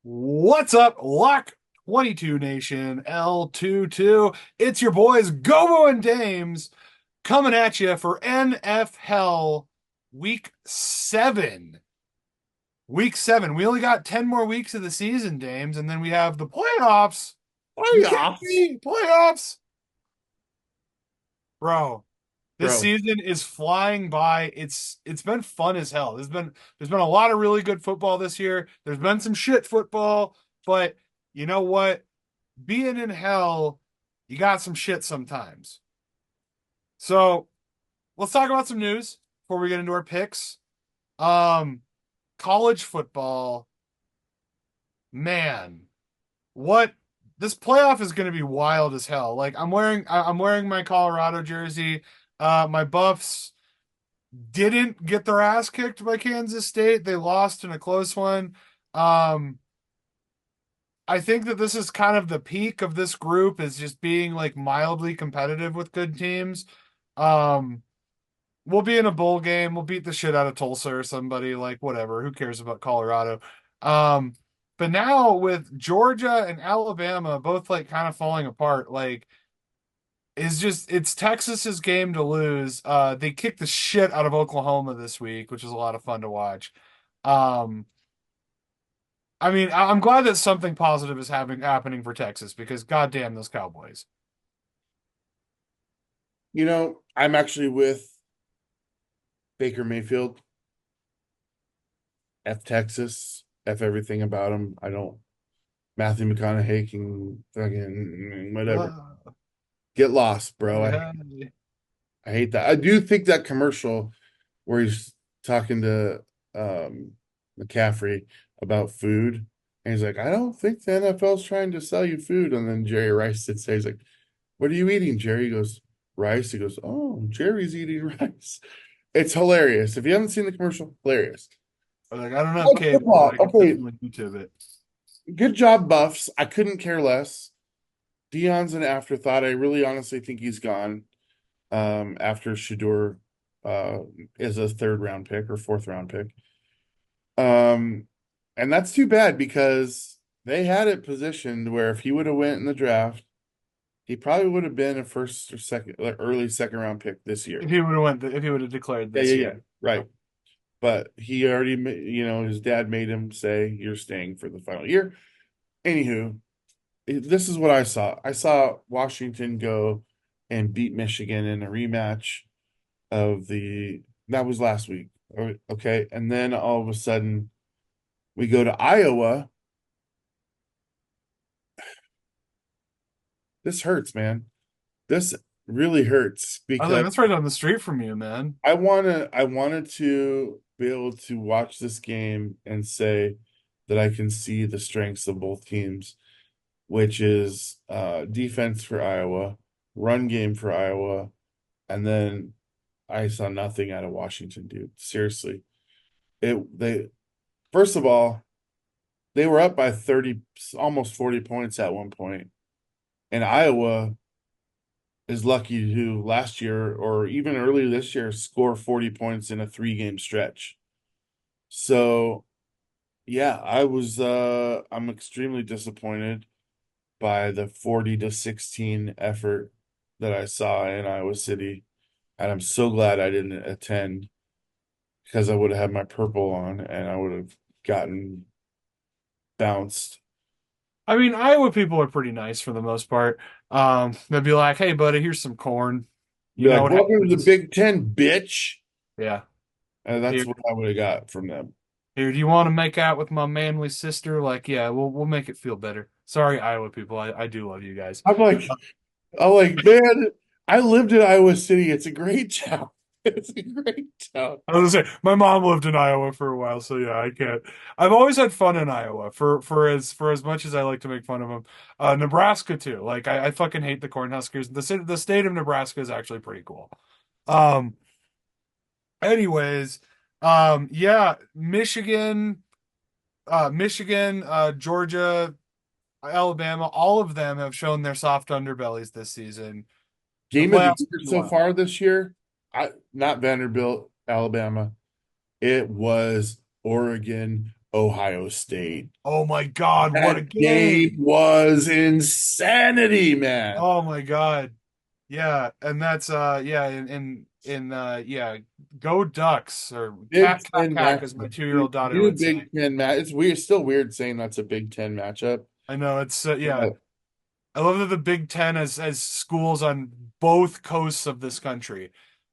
What's up, Lock 22 Nation L22? It's your boys Gobo and Dames coming at you for NFL Week 7. Week 7. We only got 10 more weeks of the season, Dames, and then we have the playoffs. You kidding Playoffs, me? Playoffs? Bro, this bro. season is flying by. It's been fun as hell. There's been a lot of really good football this year. There's been some shit football, but you know what? Being in hell, you got some shit sometimes. So let's talk about some news before we get into our picks. Um, College football, man, what this playoff is going to be wild as hell. Like I'm wearing my Colorado jersey. My Buffs didn't get their ass kicked by Kansas State. They lost in a close one. Um, I think that this is kind of the peak of this group is just being like mildly competitive with good teams. Um, we'll be in a bowl game. We'll beat the shit out of Tulsa or somebody, like whatever. Who cares about Colorado? Um, but now with Georgia and Alabama both like kind of falling apart, like it's Texas's game to lose. They kicked the shit out of Oklahoma this week, which is a lot of fun to watch. Um, I mean, I'm glad that something positive is happening for Texas because goddamn those Cowboys. I'm actually with Baker Mayfield, F Texas, F everything about him. I don't. Matthew McConaughey can fucking whatever. Uh, Get lost, bro. yeah. I hate that. I do think that commercial where he's talking to McCaffrey about food, and he's like, "I don't think the NFL's trying to sell you food." And then Jerry Rice sits there, he's like, "What are you eating?" Jerry goes, "Rice." He goes, "Oh, Jerry's eating rice." It's hilarious. If you haven't seen the commercial, hilarious. Like I don't have Like cable, but football. I can Okay, definitely YouTube it. good job, Buffs. I couldn't care less. Dion's an afterthought. I really honestly think he's gone after Shador uh, is a third round pick or fourth round pick. Um, and that's too bad because they had it positioned where if he would have went in the draft, he probably would have been a first or second, like early second round pick this year. If he would have declared Yeah, this yeah, year. yeah. Right. But he already, his dad made him say, "You're staying for the final year." Anywho, this is what I saw. I saw Washington go and beat Michigan in a rematch of that was last week. Okay. And then all of a sudden we go to Iowa. This hurts, man. This really hurts I was like, because that's right down the street from you, man. I wanted to be able to watch this game and say that I can see the strengths of both teams, which is defense for Iowa, run game for Iowa, and then I saw nothing out of Washington, dude. Seriously. They first of all, they were up by 30, almost 40 points at one point. And Iowa is lucky to last year or even early this year score 40 points in a 3 game stretch. So yeah, I'm extremely disappointed by the 40-16 effort that I saw in Iowa City. And I'm so glad I didn't attend because I would have had my purple on and I would have gotten bounced. I mean, Iowa people are pretty nice for the most part. They'd be like, "Hey, buddy, here's some corn. You Be know like, what "Welcome to the happens?" Big Ten, bitch." Yeah. And Here, that's what I would have got from them. here. Do you want to make out with my manly sister? Like, yeah, we'll make it feel better. Sorry, Iowa people. I do love you guys. I'm like, man, I lived in Iowa City. It's a great town. It's a great town. I was gonna say my mom lived in Iowa for a while, so yeah, I can't. I've always had fun in Iowa for as much as I like to make fun of them. Nebraska too. Like I fucking hate the Cornhuskers. The state of Nebraska is actually pretty cool. Um, anyways, yeah, Michigan, Georgia, Alabama, all of them have shown their soft underbellies this season. The Game of the playoffs year will be so wild. far this year, not Vanderbilt, Alabama. It was Oregon, Ohio State. Oh my God, what a That game game! was insanity, man. Oh my God. Yeah, and that's yeah, in yeah, go Ducks or Big cack Ten cack as matchup. my 2-year-old daughter New would say. Big Ten match. It's weird, still weird saying that's a Big Ten matchup. I know it's yeah. But I love that the Big Ten has schools on both coasts of this country.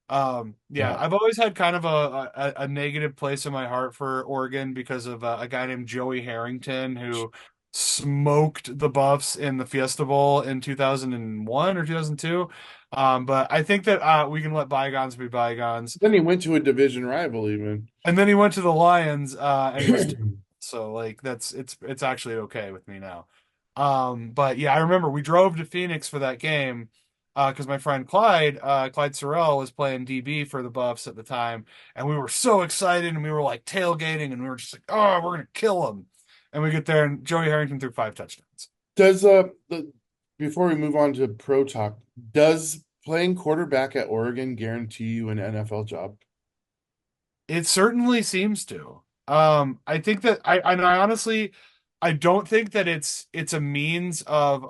Yeah, yeah, I've always had kind of a negative place in my heart for Oregon because of a guy named Joey Harrington who smoked the Buffs in the Fiesta Bowl in 2001 or 2002. But I think that we can let bygones be bygones. then he went to a division rival even. And then he went to the Lions, and he was so like that's it's actually okay with me now. But yeah, I remember we drove to Phoenix for that game because my friend Clyde Sorrell was playing DB for the Buffs at the time, and we were so excited and we were like tailgating and we were just like, oh, we're gonna kill him. And we get there and Joey Harrington threw 5 touchdowns. Does before we move on to pro talk, does playing quarterback at Oregon guarantee you an NFL job? It certainly seems to. I think that I honestly I don't think that it's a means of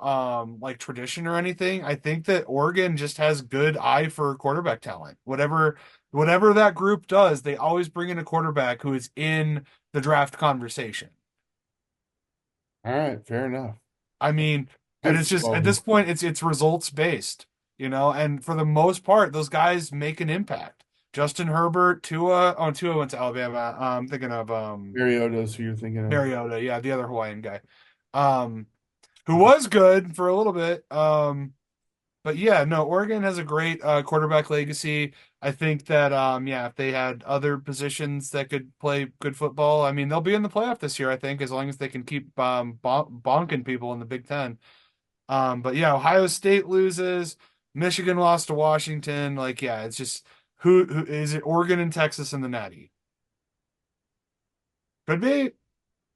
like tradition or anything. I think that Oregon just has good eye for quarterback talent. Whatever that group does, they always bring in a quarterback who is in the draft conversation. All right, fair enough. I mean, and it's just at Well, this point it's results based, and for the most part, those guys make an impact. Justin Herbert, Tua went to Alabama. I'm thinking of Mariota's who you're thinking of. Mariota, yeah, the other Hawaiian guy. Um, who was good for a little bit. But yeah, no, Oregon has a great quarterback legacy. I think that yeah, if they had other positions that could play good football, I mean, they'll be in the playoff this year, I think, as long as they can keep bonking people in the Big Ten. But yeah, Ohio State loses, Michigan lost to Washington. Like, yeah, it's just who is it? Oregon and Texas in the Natty. Could be.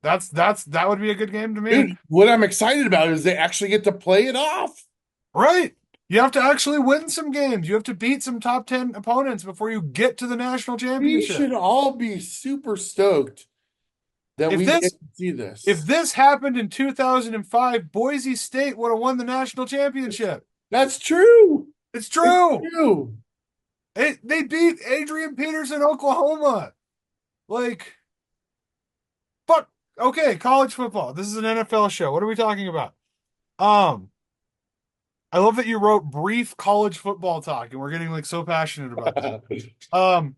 That would be a good game to me. Dude, what I'm excited about is they actually get to play it off. Right. You have to actually win some games. You have to beat some top 10 opponents before you get to the national We championship. should all be super stoked that If we get this to see if this. this happened in 2005, Boise State would have won the national championship. That's true. It's It's true. true. They beat Adrian Peterson, Oklahoma. Like, fuck. Okay, college football. This is an NFL show. What are we talking about? Um, I love that you wrote brief college football talk, and we're getting like so passionate about this. Um,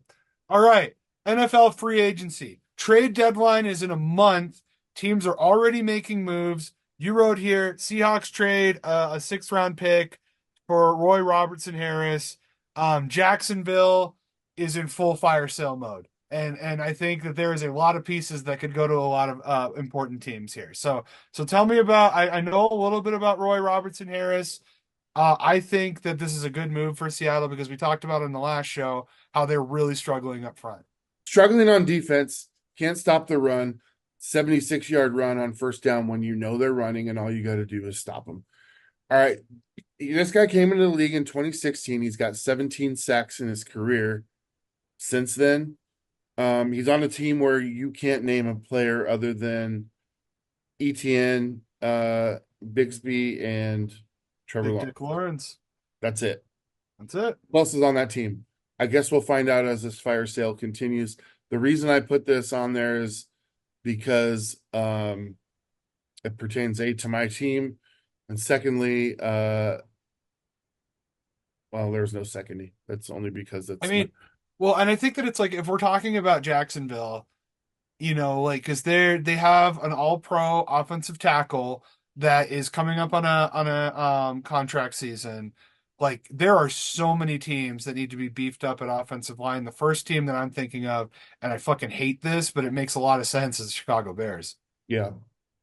all right. NFL free agency. Trade deadline is in a month. Teams are already making moves. You wrote here Seahawks trade a 6th round pick for Roy Robertson Harris. Jacksonville is in full fire sale mode. And I think that there is a lot of pieces that could go to a lot of important teams here. So tell me about I know a little bit about Roy Robertson Harris. I think that this is a good move for Seattle because we talked about in the last show how they're really struggling up front. Struggling on defense, can't stop the run. 76-yard run on first down when you know they're running, and all you got to do is stop them. All right. This guy came into the league in 2016. He's got 17 sacks in his career. Since then, he's on a team where you can't name a player other than ETN, Bixby, and Trevor Big Lawrence. Dick Lawrence. That's it. That's it. Who else is on that team? I guess we'll find out as this fire sale continues. The reason I put this on there is because it pertains to my team, and secondly, well, there's no secondly. That's only because I it's my mean, well, and I think that it's like if we're talking about Jacksonville, like because they have an all-pro offensive tackle that is coming up on a contract season. Like there are so many teams that need to be beefed up at offensive line. The first team that I'm thinking of, and I fucking hate this, but it makes a lot of sense, is the Chicago Bears. yeah.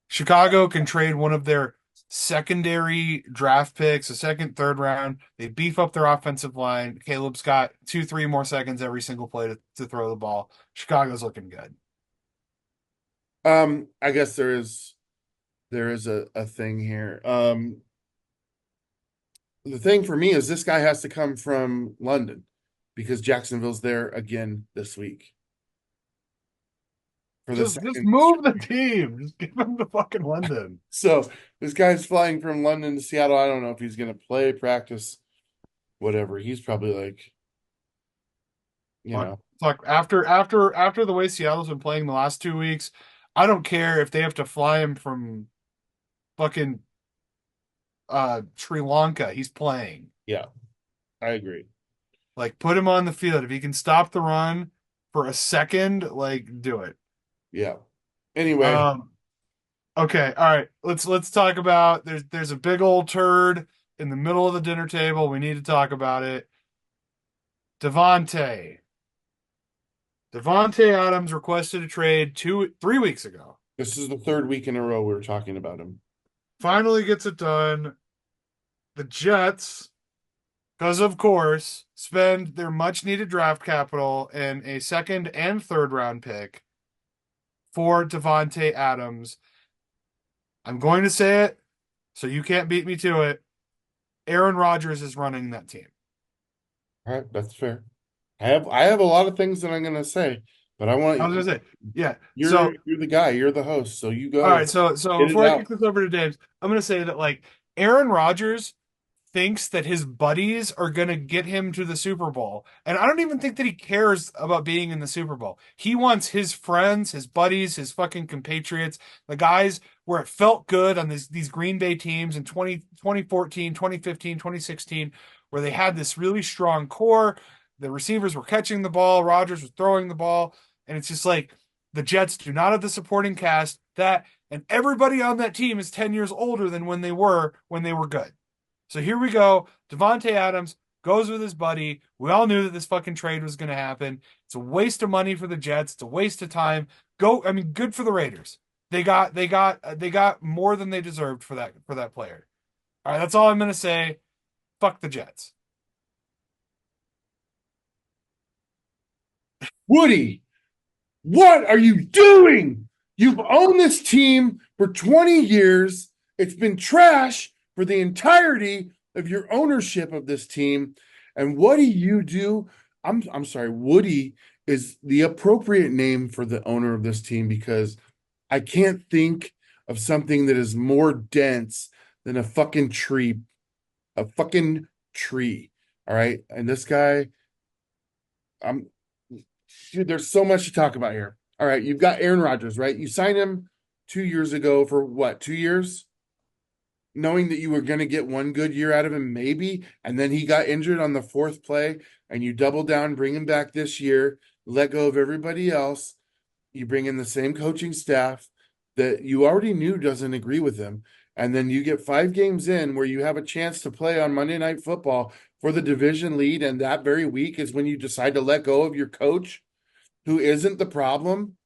Chicago can trade one of their secondary draft picks, a second, 3rd round. They beef up their offensive line. Caleb's got 2, 3 more seconds every single play to throw the ball. Chicago's looking good. I guess there is a thing here. The thing for me is this guy has to come from London because Jacksonville's there again this week. for the Just second. move the team. Just give him to fucking London. So this guy's flying from London to Seattle. I don't know if he's going to play, practice, whatever. He's probably like, you Fuck, know, fuck. After the way Seattle's been playing the last 2 weeks, I don't care if they have to fly him from fucking Sri Lanka. He's playing. yeah, I agree. Like put him on the field. If he can stop the run for a second, like do it. Yeah. Anyway, Um okay, all right. Let's talk about there's a big old turd in the middle of the dinner table. We need to talk about it. Devontae. Devontae Adams requested a trade 3 weeks ago. this is the third week in a row we are talking about him. Finally gets it done. The Jets, because of course, spend their much needed draft capital and a second and third round pick for Devontae Adams. I'm going to say it, so you can't beat me to it. Aaron Rodgers is running that team. All right, that's fair. I have a lot of things that I'm gonna say, but I I was want gonna say, yeah. you're the guy, you're the host, so you All go right, so get it before I out. kick this over to James, I'm gonna say that like Aaron Rodgers thinks that his buddies are gonna get him to the Super Bowl, and I don't even think that he cares about being in the Super Bowl. He wants his friends, his buddies, his fucking compatriots, the guys where it felt good on these Green Bay teams in 2014, 2015, 2016, where they had this really strong core. The receivers were catching the ball, Rodgers was throwing the ball, and it's just like the Jets do not have the supporting cast that, and everybody on that team is 10 years older than when they were good. So here we go. Devontae Adams goes with his buddy. We all knew that this fucking trade was going to happen. It's a waste of money for the Jets. It's a waste of time. I mean, good for the Raiders. They got more than they deserved for that player. All right, that's all I'm going to say. Fuck the Jets. Woody, what are you doing? You've owned this team for 20 years. It's been trash for the entirety of your ownership of this team. And what do you do? I'm sorry, Woody is the appropriate name for the owner of this team because I can't think of something that is more dense than a fucking tree. A fucking tree. All right. And this guy, I'm dude, there's so much to talk about here. All right, you've got Aaron Rodgers, right? You signed him 2 years ago for what, 2 years? Knowing that you were going to get one good year out of him, maybe. And then he got injured on the fourth play, and you double down, bring him back this year, let go of everybody else. You bring in the same coaching staff that you already knew doesn't agree with him. And then you get 5 games in where you have a chance to play on Monday Night Football for the division lead. And that very week is when you decide to let go of your coach who isn't the problem.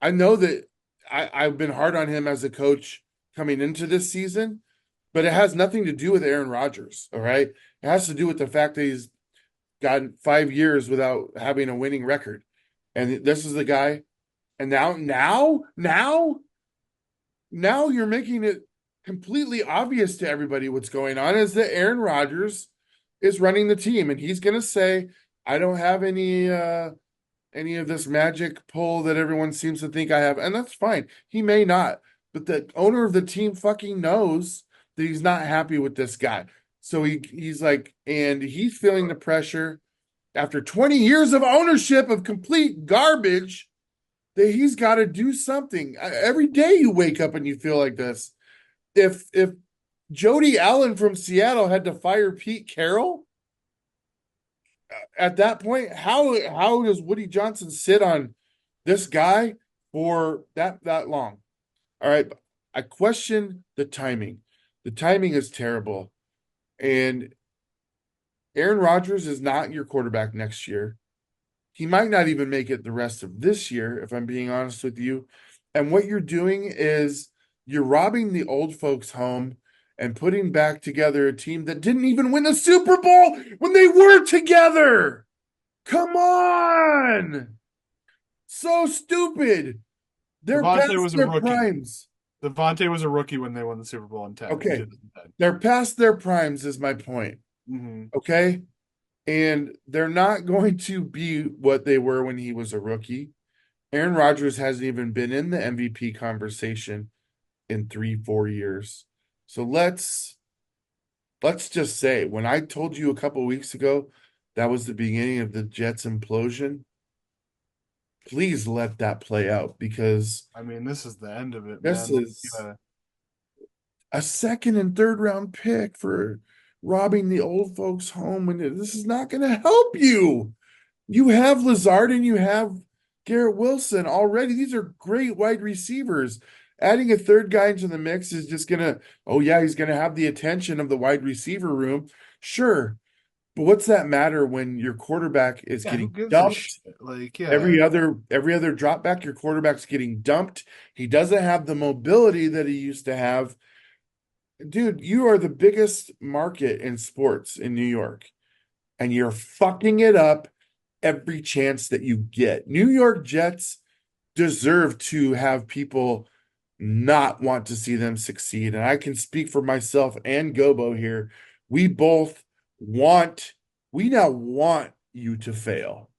I know that I've been hard on him as a coach coming into this season, but it has nothing to do with Aaron Rodgers. All right. It has to do with the fact that he's gotten 5 years without having a winning record. And this is the guy. And now you're making it completely obvious to everybody what's going on is that Aaron Rodgers is running the team and he's going to say, I don't have any of this magic pull that everyone seems to think I have. And that's fine. He may not, but the owner of the team fucking knows that he's not happy with this guy. So he's like, and he's feeling the pressure after 20 years of ownership of complete garbage that he's got to do something. Every day you wake up and you feel like this. If Jody Allen from Seattle had to fire Pete Carroll, at that point, how does Woody Johnson sit on this guy for that long? All right, I question the timing. The timing is terrible, and Aaron Rodgers is not your quarterback next year. He might not even make it the rest of this year, if I'm being honest with you. And what you're doing is you're robbing the old folks home and putting back together a team that didn't even win the Super Bowl when they were together. Come on. So stupid. They're Devontae past was a their rookie. primes. Devontae was a rookie when they won the Super Bowl in Okay. 2010. They're past their primes, is my point. Mm-hmm. Okay. And they're not going to be what they were when he was a rookie. Aaron Rodgers hasn't even been in the MVP conversation in 3, 4 years. So let's just say when I told you a couple weeks ago that was the beginning of the Jets implosion, please let that play out because I mean, this is the end of it, this man. Like, is a second and third round pick for robbing the old folks home, and this is not going to help you. You have Lazard and you have Garrett Wilson already. These are great wide receivers. Adding a third guy into the mix is just gonna, oh yeah, he's gonna have the attention of the wide receiver room. Sure. But what's that matter when your quarterback is yeah, who getting gives a dumped? shit? Like, yeah, Every other drop back, your quarterback's getting dumped. He doesn't have the mobility that he used to have. Dude, you are the biggest market in sports in New York, and you're fucking it up every chance that you get. New York Jets deserve to have people not want to see them succeed. And I can speak for myself and Gobo here. We both want, we now want you to fail.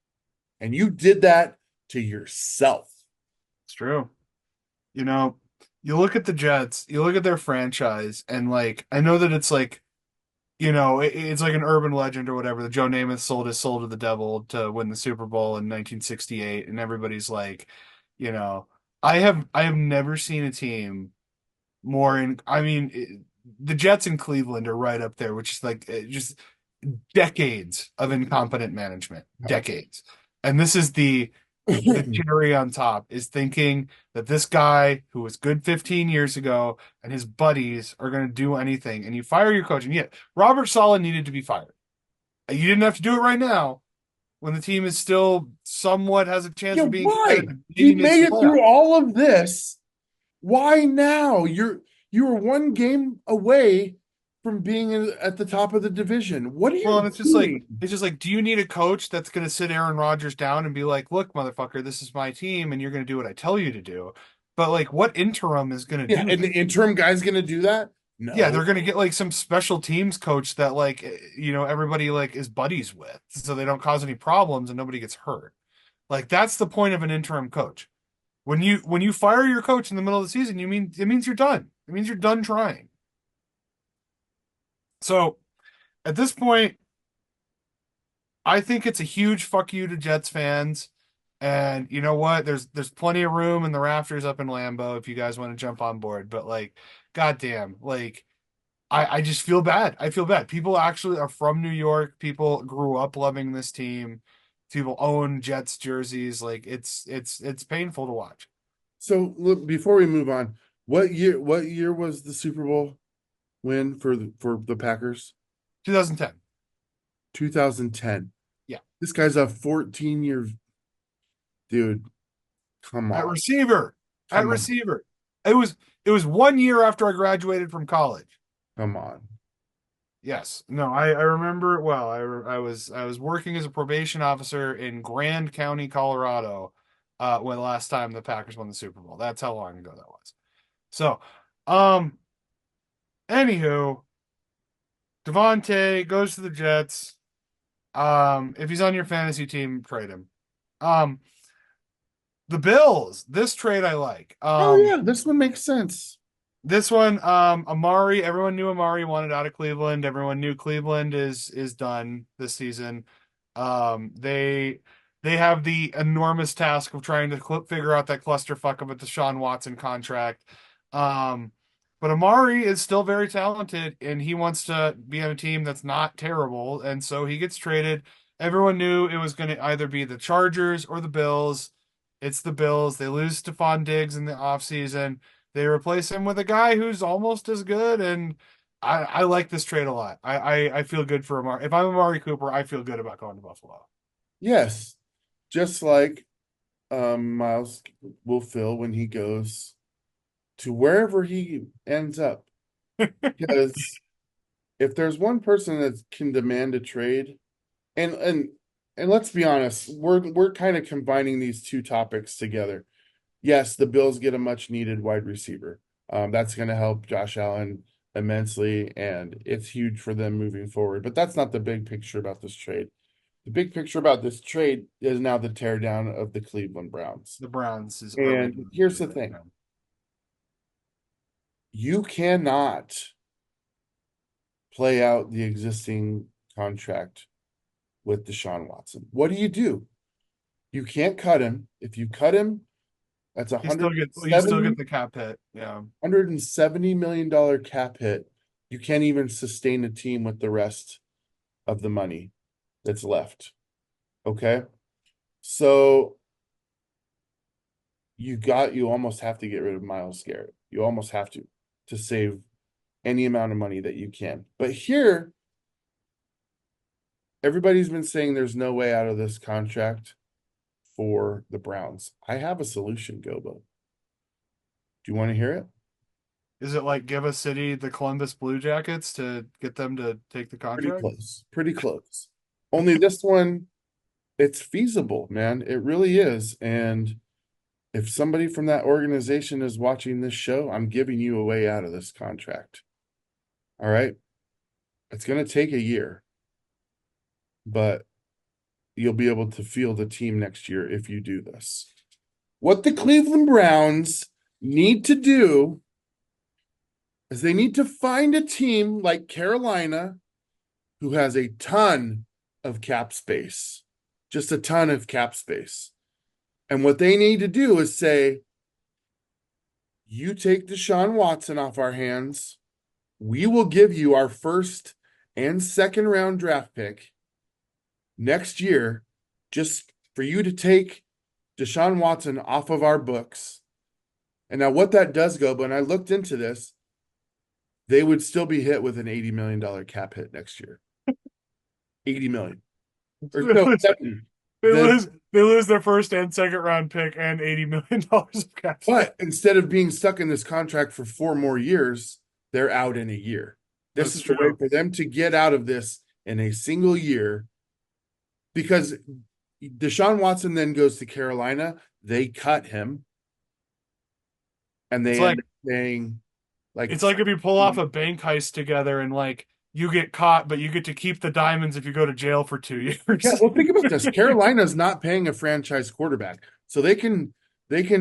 And you did that to yourself. it's true. You know, you look at the Jets, you look at their franchise, and like, I know that it's like, it's like an urban legend or whatever that Joe Namath sold his soul to the devil to win the Super Bowl in 1968, and everybody's like, you know, I have never seen a team more in. I mean, the Jets in Cleveland are right up there, which is like just decades of incompetent management, decades, and this is the cherry on top is thinking that this guy who was good 15 years ago and his buddies are going to do anything. And you fire your coach. And yet, Robert Saleh needed to be fired. You didn't have to do it right now when the team is still somewhat has a chance Yeah, of being why? competitive, He maybe makes made the it through playoffs. all of this. Why now? You were one game away from being at the top of the division. What are Well, and you it's just like doing? do you need a coach that's going to sit Aaron Rodgers down and be like, "Look, motherfucker, this is my team, and you're going to do what I tell you to do." But like, what interim is going to Yeah, do and that? the interim guy's going to do that? Yeah, No. they're gonna get like some special teams coach that like everybody like is buddies with, so they don't cause any problems and nobody gets hurt. Like that's the point of an interim coach. When you fire your coach in the middle of the season, it means you're done. It means you're done trying. So at this point, I think it's a huge fuck you to Jets fans. And you know what? There's plenty of room in the rafters up in Lambeau if you guys want to jump on board. But like, goddamn, like I just feel bad. I feel bad. People actually are from New York. People grew up loving this team. People own Jets jerseys. Like it's painful to watch. So look, before we move on, what year was the Super Bowl win for the Packers? 2010. 2010. Yeah. This guy's a 14-year dude. Come At on. receiver. At Come on. receiver. It was it was 1 year after I graduated from college. Come on. Yes. No, I remember it well. I was working as a probation officer in Grand County, Colorado, when the last time the Packers won the Super Bowl. That's how long ago that was. So, um, anywho, Devontae goes to the Jets. If he's on your fantasy team, trade him. Um, the Bills, this trade I like. Oh yeah, this one makes sense. This one, Amari, everyone knew Amari wanted out of Cleveland. Everyone knew Cleveland is done this season. They have the enormous task of trying to figure out that clusterfuck of a Deshaun Watson contract. Um, but Amari is still very talented, and he wants to be on a team that's not terrible, and so he gets traded. Everyone knew it was going to either be the Chargers or the Bills. It's the Bills. They lose Stephon Diggs in the offseason. They replace him with a guy who's almost as good, and I like this trade a lot. I feel good for Amari. If I'm Amari Cooper, I feel good about going to Buffalo. Yes. Just like Miles will feel when he goes to wherever he ends up. Because if there's one person that can demand a trade, and and and let's be honest, we're kind of combining these two topics together. Yes, the Bills get a much needed wide receiver. That's going to help Josh Allen immensely, and it's huge for them moving forward. But that's not the big picture about this trade. the big picture about this trade is now the teardown of the Cleveland Browns. The Browns is really And here's the thing. You cannot play out the existing contract with Deshaun Watson. What do? You can't cut him. If you cut him, that's a you still get the cap hit. Yeah. $170 million cap hit. You can't even sustain a team with the rest of the money that's left. Okay. So you almost have to get rid of Myles Garrett. You almost have to save any amount of money that you can. But here, everybody's been saying there's no way out of this contract for the Browns. I have a solution, Gobo. Do you want to hear it? Is it like give a city the Columbus Blue Jackets to get them to take the Pretty contract? close. Pretty close. Only this one, it's feasible, man. It really is. And if somebody from that organization is watching this show, I'm giving you a way out of this contract. All right. It's going to take a year, but you'll be able to field a team next year if you do this. What the Cleveland Browns need to do is they need to find a team like Carolina who has a ton of cap space, just a ton of cap space. And what they need to do is say, you take Deshaun Watson off our hands. We will give you our first and second round draft pick next year just for you to take Deshaun Watson off of our books. And now what that does go, but I looked into this, they would still be hit with an $80 million cap hit next year. 80 million. Or no, 70. They lose their first and second round pick and $80 million of cap. But instead of being stuck in this contract for 4 more years, they're out in a year. This is the way for them to get out of this in a single year, because Deshaun Watson then goes to Carolina. They cut him, and they end up paying like it's like if you pull off a bank heist together and like you get caught, but you get to keep the diamonds if you go to jail for 2 years. Yeah, well, think about this. Carolina's not paying a franchise quarterback, so they can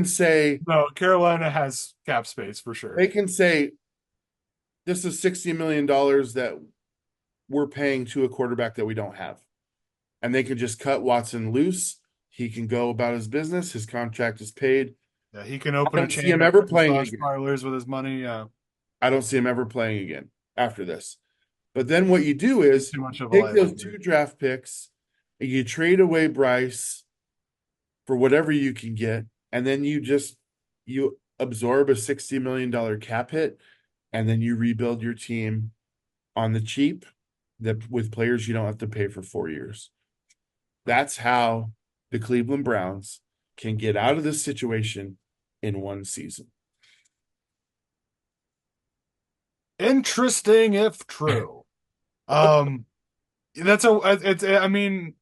say no. Carolina has cap space for sure. They can say this is $60 million that we're paying to a quarterback that we don't have, and they can just cut Watson loose. He can go about his business. His contract is paid. Yeah, he can open I don't see him ever playing again. Parlors with his money. Yeah, I don't see him ever playing again after this. But then what you do is take those 2 draft picks, and you trade away Bryce for whatever you can get, and then you absorb a $60 million cap hit, and then you rebuild your team on the cheap that with players you don't have to pay for 4 years. That's how the Cleveland Browns can get out of this situation in one season. Interesting if true. I mean,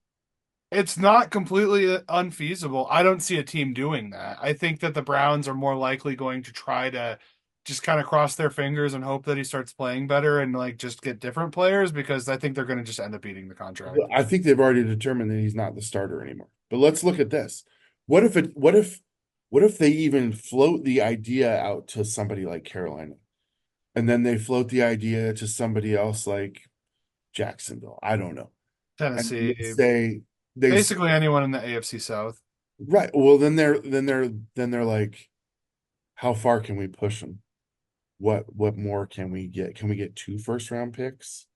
it's not completely unfeasible. I don't see a team doing that. I think that the Browns are more likely going to try to just kind of cross their fingers and hope that he starts playing better and like just get different players, because I think they're going to just end up eating the contract. I think they've already determined that he's not the starter anymore. But let's look at this. What if they even float the idea out to somebody like Carolina? And then they float the idea to somebody else like Jacksonville. I don't know. Tennessee. They basically anyone in the AFC South. Right. Well, then they're like, how far can we push them? What more can we get? Can we get 2 first-round picks?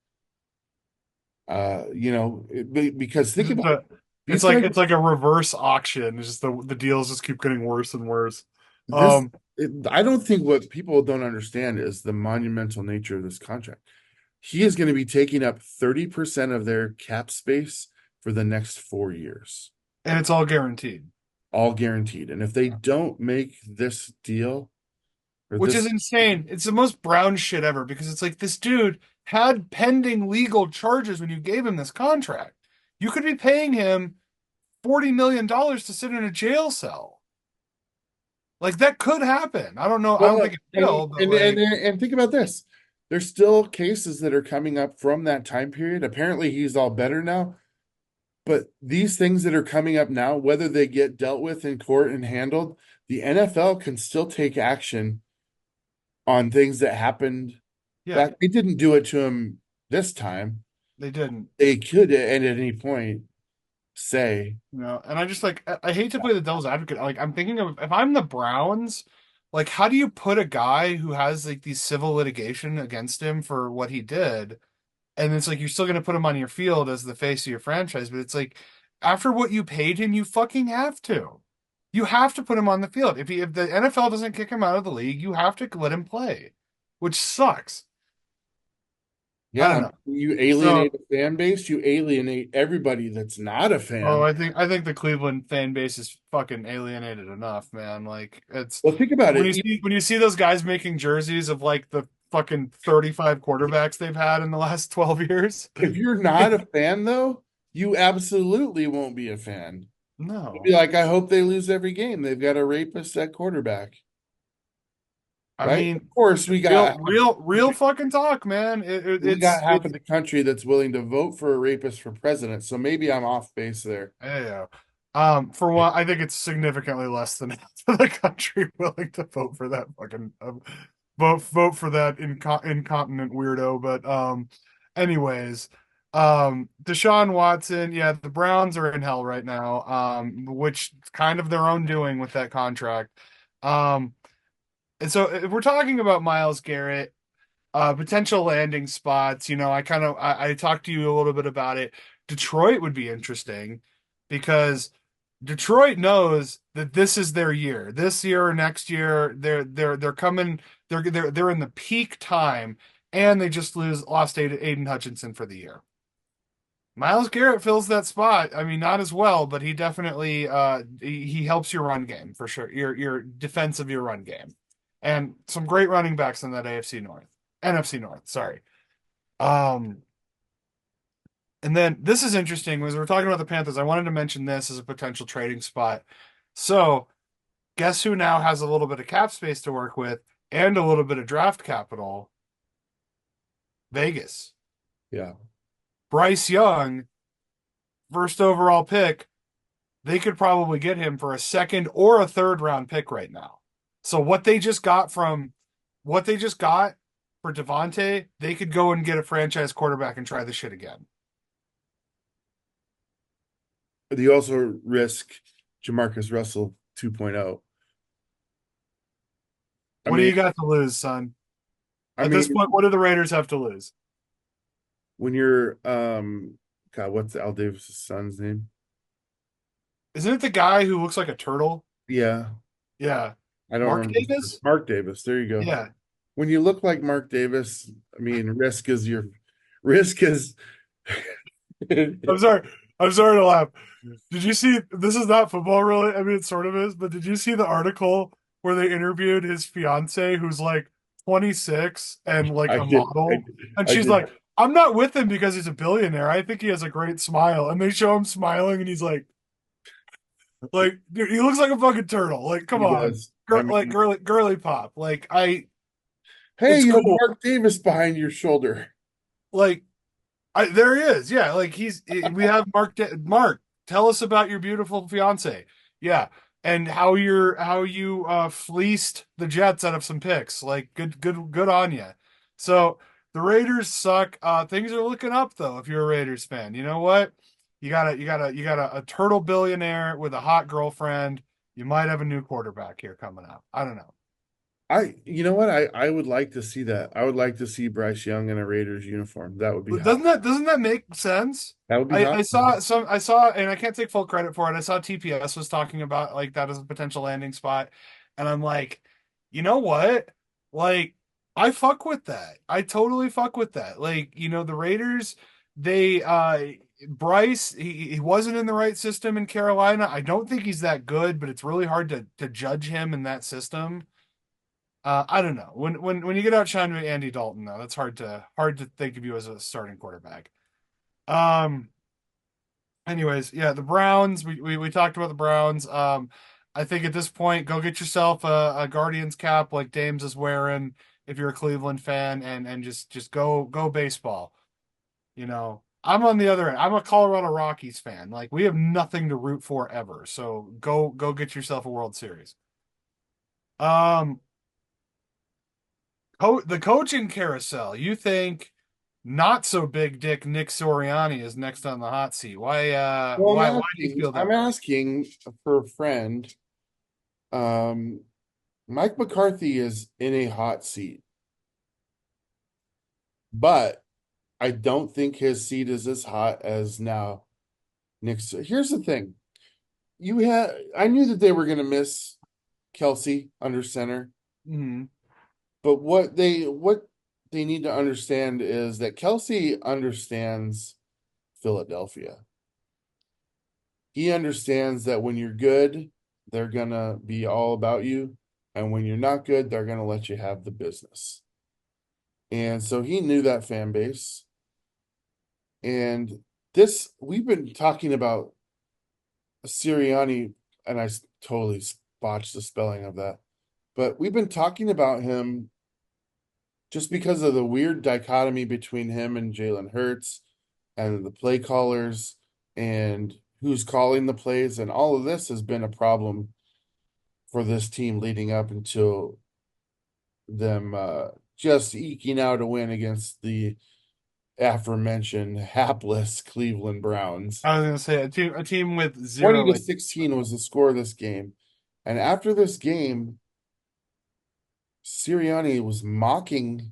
Because think about it. It's like a reverse auction. It's just the deals just keep getting worse and worse. I don't think what people don't understand is the monumental nature of this contract. He is going to be taking up 30% of their cap space for the next 4 years. And it's all guaranteed. All guaranteed. And if they don't make this deal, which is insane. It's the most Brown shit ever, because it's like this dude had pending legal charges when you gave him this contract. You could be paying him $40 million to sit in a jail cell. Like that could happen. I don't know. I don't think it will. And think about this. There's still cases that are coming up from that time period. Apparently he's all better now. But these things that are coming up now, whether they get dealt with in court and handled, the NFL can still take action on things that happened Yeah, back. They didn't do it to him this time. they didn't. They could at any point say, And I just like I hate to play the devil's advocate. Like I'm thinking of if I'm the Browns, like how do you put a guy who has like these civil litigation against him for what he did, and it's like you're still gonna put him on your field as the face of your franchise, but it's like after what you paid him, you fucking have to. You have to put him on the field. If the NFL doesn't kick him out of the league, you have to let him play, which sucks. I yeah, don't know. you So alienate a fan base, you alienate everybody that's not a Oh, fan. I think the Cleveland fan base is fucking alienated enough, man. Like it's Well, think about when it. you see those guys making jerseys of like the fucking 35 quarterbacks they've had in the last 12 years. If you're not a fan, though, you absolutely won't be a fan. You'll be No. like, I hope they lose every game. They've got a rapist at quarterback, I right? Of mean, course, real fucking talk, man. we got half of the country that's willing to vote for a rapist for president. So maybe I'm off base there. yeah. For one, I think it's significantly less than half of the country willing to vote for that fucking vote for that incontinent weirdo. But anyways, Deshaun Watson, yeah, the Browns are in hell right now. Which kind of their own doing with that contract. Um, and so if we're talking about Myles Garrett, potential landing spots, I talked to you a little bit about it. Detroit would be interesting because Detroit knows that this is their year. This year or next year, they're coming. They're in the peak time, and they just lost Aiden Hutchinson for the year. Myles Garrett fills that spot. I mean, not as well, but he definitely he helps your run game for sure. Your defense of your run game, and some great running backs in that NFC North. Sorry. Um, and then this is interesting as we're talking about the Panthers. I wanted to mention this as a potential trading spot. So, guess who now has a little bit of cap space to work with and a little bit of draft capital? Vegas. Yeah. Bryce Young, first overall pick. They could probably get him for a second or a third round pick right now. So what they just got for Devontae, they could go and get a franchise quarterback and try this shit again. But you also risk Jamarcus Russell 2.0. I What do you mean, got to lose, son? I At this mean, point, what do the Raiders have to lose? when you're God, what's Al Davis' son's name? Isn't it the guy who looks like a turtle? Yeah, Yeah. I don't Mark remember. Davis? Mark Davis. There you go. Yeah. When you look like Mark Davis, I mean, risk is I'm sorry. I'm sorry to laugh. Did you see this is not football really? I mean it sort of is, but did you see the article where they interviewed his fiance who's like 26 and like I a did model? And I she's did like, I'm not with him because he's a billionaire. I think he has a great smile. And they show him smiling and he's like, dude, he looks like a fucking turtle. Like, come he on. does. I Like mean, girly pop. hey, It's you have cool. Mark Davis behind your shoulder. Like there he is. Yeah, like we have Mark, tell us about your beautiful fiance. Yeah. And how you fleeced the Jets out of some picks. Like good on you. So the Raiders suck. Things are looking up though if you're a Raiders fan. You know what? You got a turtle billionaire with a hot girlfriend. You might have a new quarterback here coming up. I don't know. You know what? I would like to see that. I would like to see Bryce Young in a Raiders uniform. That would be But hot. doesn't that make sense? That would be I hot. saw and I can't take full credit for it. I saw TPS was talking about like that as a potential landing spot, and I'm like, you know what? Like, I fuck with that. I totally fuck with that. Like, the Raiders, they Bryce, he wasn't in the right system in Carolina. I don't think he's that good, but it's really hard to judge him in that system. I don't know. When you get outshined by Andy Dalton, though, that's hard to think of you as a starting quarterback. Um. Anyways, yeah, the Browns. We talked about the Browns. I think at this point, go get yourself a Guardians cap like Dames is wearing if you're a Cleveland fan, and just go baseball. I'm on the other end. I'm a Colorado Rockies fan. Like we have nothing to root for ever. So go get yourself a World Series. Um, the coaching carousel. You think not so big dick Nick Soriani is next on the hot seat? Well, Why do you feel I'm that way? asking for a friend. Um, Mike McCarthy is in a hot seat, but I don't think his seat is as hot as now Nick's. Here's the thing. I knew that they were going to miss Kelsey under center, Hmm. but what they need to understand is that Kelsey understands Philadelphia. He understands that when you're good, they're gonna be all about you, and when you're not good, they're gonna let you have the business. And so he knew that fan base. And this we've been talking about Sirianni, and totally botched the spelling of that. But we've been talking about him just because of the weird dichotomy between him and Jalen Hurts and the play callers and who's calling the plays. And all of this has been a problem for this team leading up until them just eking out a win against the aforementioned hapless Cleveland Browns. I was gonna say a team with 20 zero. to 16 was the score of this game. And after this game, Sirianni was mocking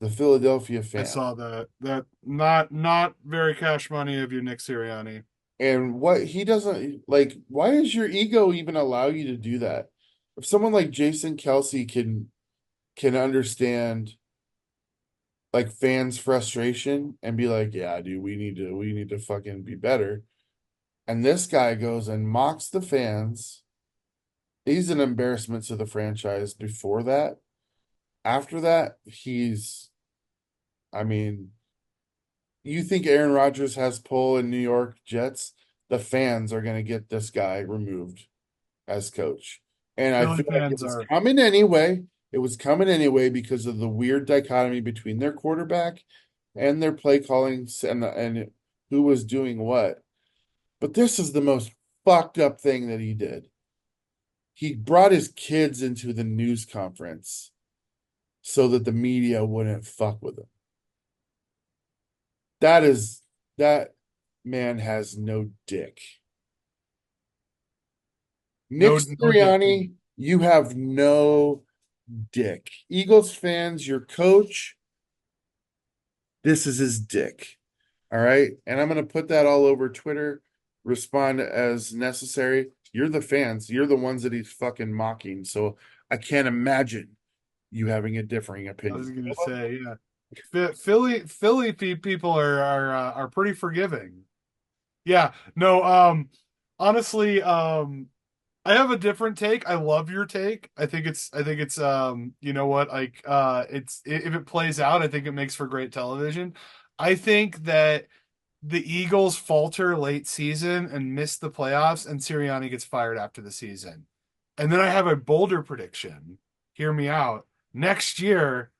the Philadelphia I fan. saw that. That not very cash money of you, Nick Sirianni. And what he doesn't like, why does your ego even allow you to do that? If someone like Jason Kelsey can understand like fans' frustration and be like, yeah, dude, we need to fucking be better. And this guy goes and mocks the fans. He's an embarrassment to the franchise before that. After that, I mean, you think Aaron Rodgers has pull in New York Jets? The fans are going to get this guy removed as coach. And I Philly feel like it fans was are. coming anyway. It was coming anyway because of the weird dichotomy between their quarterback and their play calling and who was doing what. But this is the most fucked up thing that he did. He brought his kids into the news conference so that the media wouldn't fuck with him. That man has no dick. Nick No dick. Sirianni, you have no dick. Eagles fans, your coach, this is his dick. All right. And I'm going to put that all over Twitter. Respond as necessary. You're the fans. You're the ones that he's fucking mocking. So I can't imagine you having a differing I was opinion. gonna say, yeah. Philly people are pretty forgiving. Yeah. No. Honestly, I have a different take. I love your take. I think it's you know what, like if it plays out, I think it makes for great television. I think that the Eagles falter late season and miss the playoffs and Sirianni gets fired after the season. And then I have a bolder prediction. Hear me out. Next year,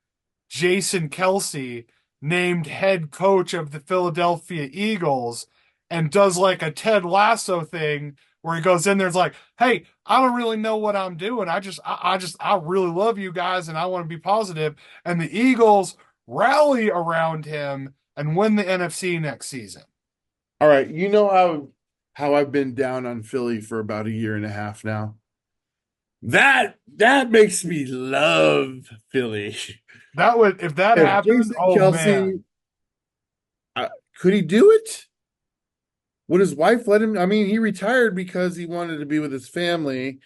Jason Kelsey named head coach of the Philadelphia Eagles and does like a Ted Lasso thing where he goes in there and's like, "Hey, I don't really know what I'm doing. I really love you guys and I want to be positive." And the Eagles rally around him and win the NFC next season. All right. You know how I've been down on Philly for about a year and a half now. That makes me love Philly. That would if that If happened, Jason oh man. Kelsey, could he do it? Would his wife let him? I mean, he retired because he wanted to be with his family,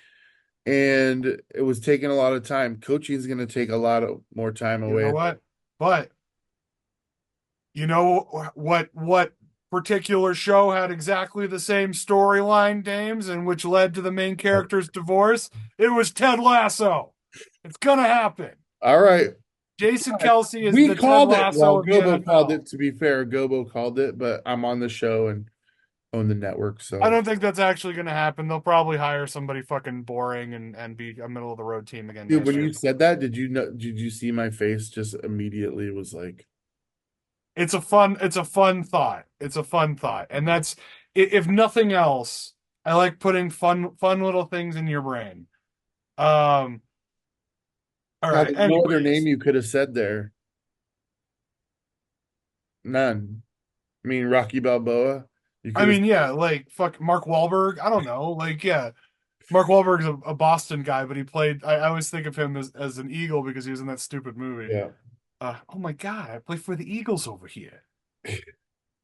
and it was taking a lot of time. Coaching is going to take a lot of more time You know away. what? But you know what particular show had exactly the same storyline, Dames, and which led to the main character's divorce? It was Ted Lasso. It's gonna happen. All right. Jason Kelsey is We the Ted called it. Well, Lasso of the Gobo called NFL. it, to be fair. Gobo called it, but I'm on the show and own the network. I So, don't think that's actually gonna happen. They'll probably hire somebody fucking boring and be a middle of the road team again dude, next when year. you said that, did you see my face just immediately was like, it's a fun thought. It's a fun thought. And that's if nothing else, I like putting fun little things in your brain. Um, all God, right. there's no other name Anyways, you could have said there. None. I mean, Rocky Balboa. You I could have. mean, yeah, like fuck Mark Wahlberg. I don't know. Like, yeah, Mark Wahlberg's a Boston guy, but he played. I always think of him as an Eagle because he was in that stupid movie. Yeah. Oh my God, I play for the Eagles over here.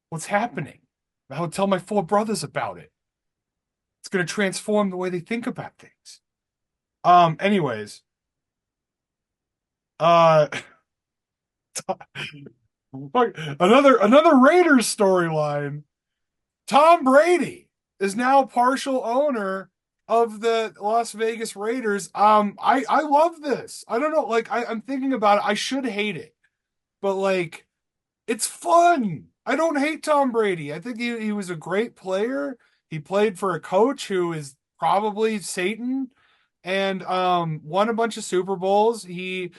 What's happening? I would tell my four brothers about it. It's going to transform the way they think about things. Anyways, uh, fuck, another Raiders storyline. Tom Brady is now partial owner of the Las Vegas Raiders. I love this. I don't know, like I'm thinking about it. I should hate it, but like it's fun. I don't hate Tom Brady. I think he was a great player. He played for a coach who is probably Satan and won a bunch of Super Bowls. He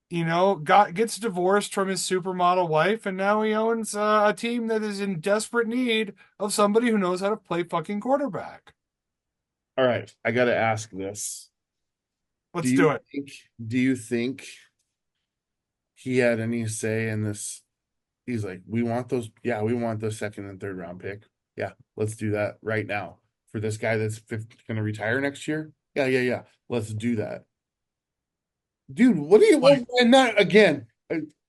gets divorced from his supermodel wife, and now he owns a team that is in desperate need of somebody who knows how to play fucking quarterback. All right, I got to ask this. Do Let's you do it. think do you think he had any say in this? He's like, we want those, yeah, we want the second and third round pick. Yeah, let's do that right now for this guy that's going to retire next year. Yeah, yeah, yeah. Let's do that. Dude, what do you Like, want? And that again,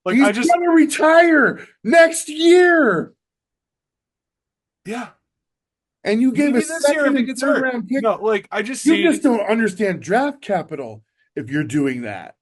like he's I just, going to retire next year. yeah, And you gave a maybe this year second if he and gets third hurt. round pick. No, like I just You see just don't understand draft capital if you're doing that.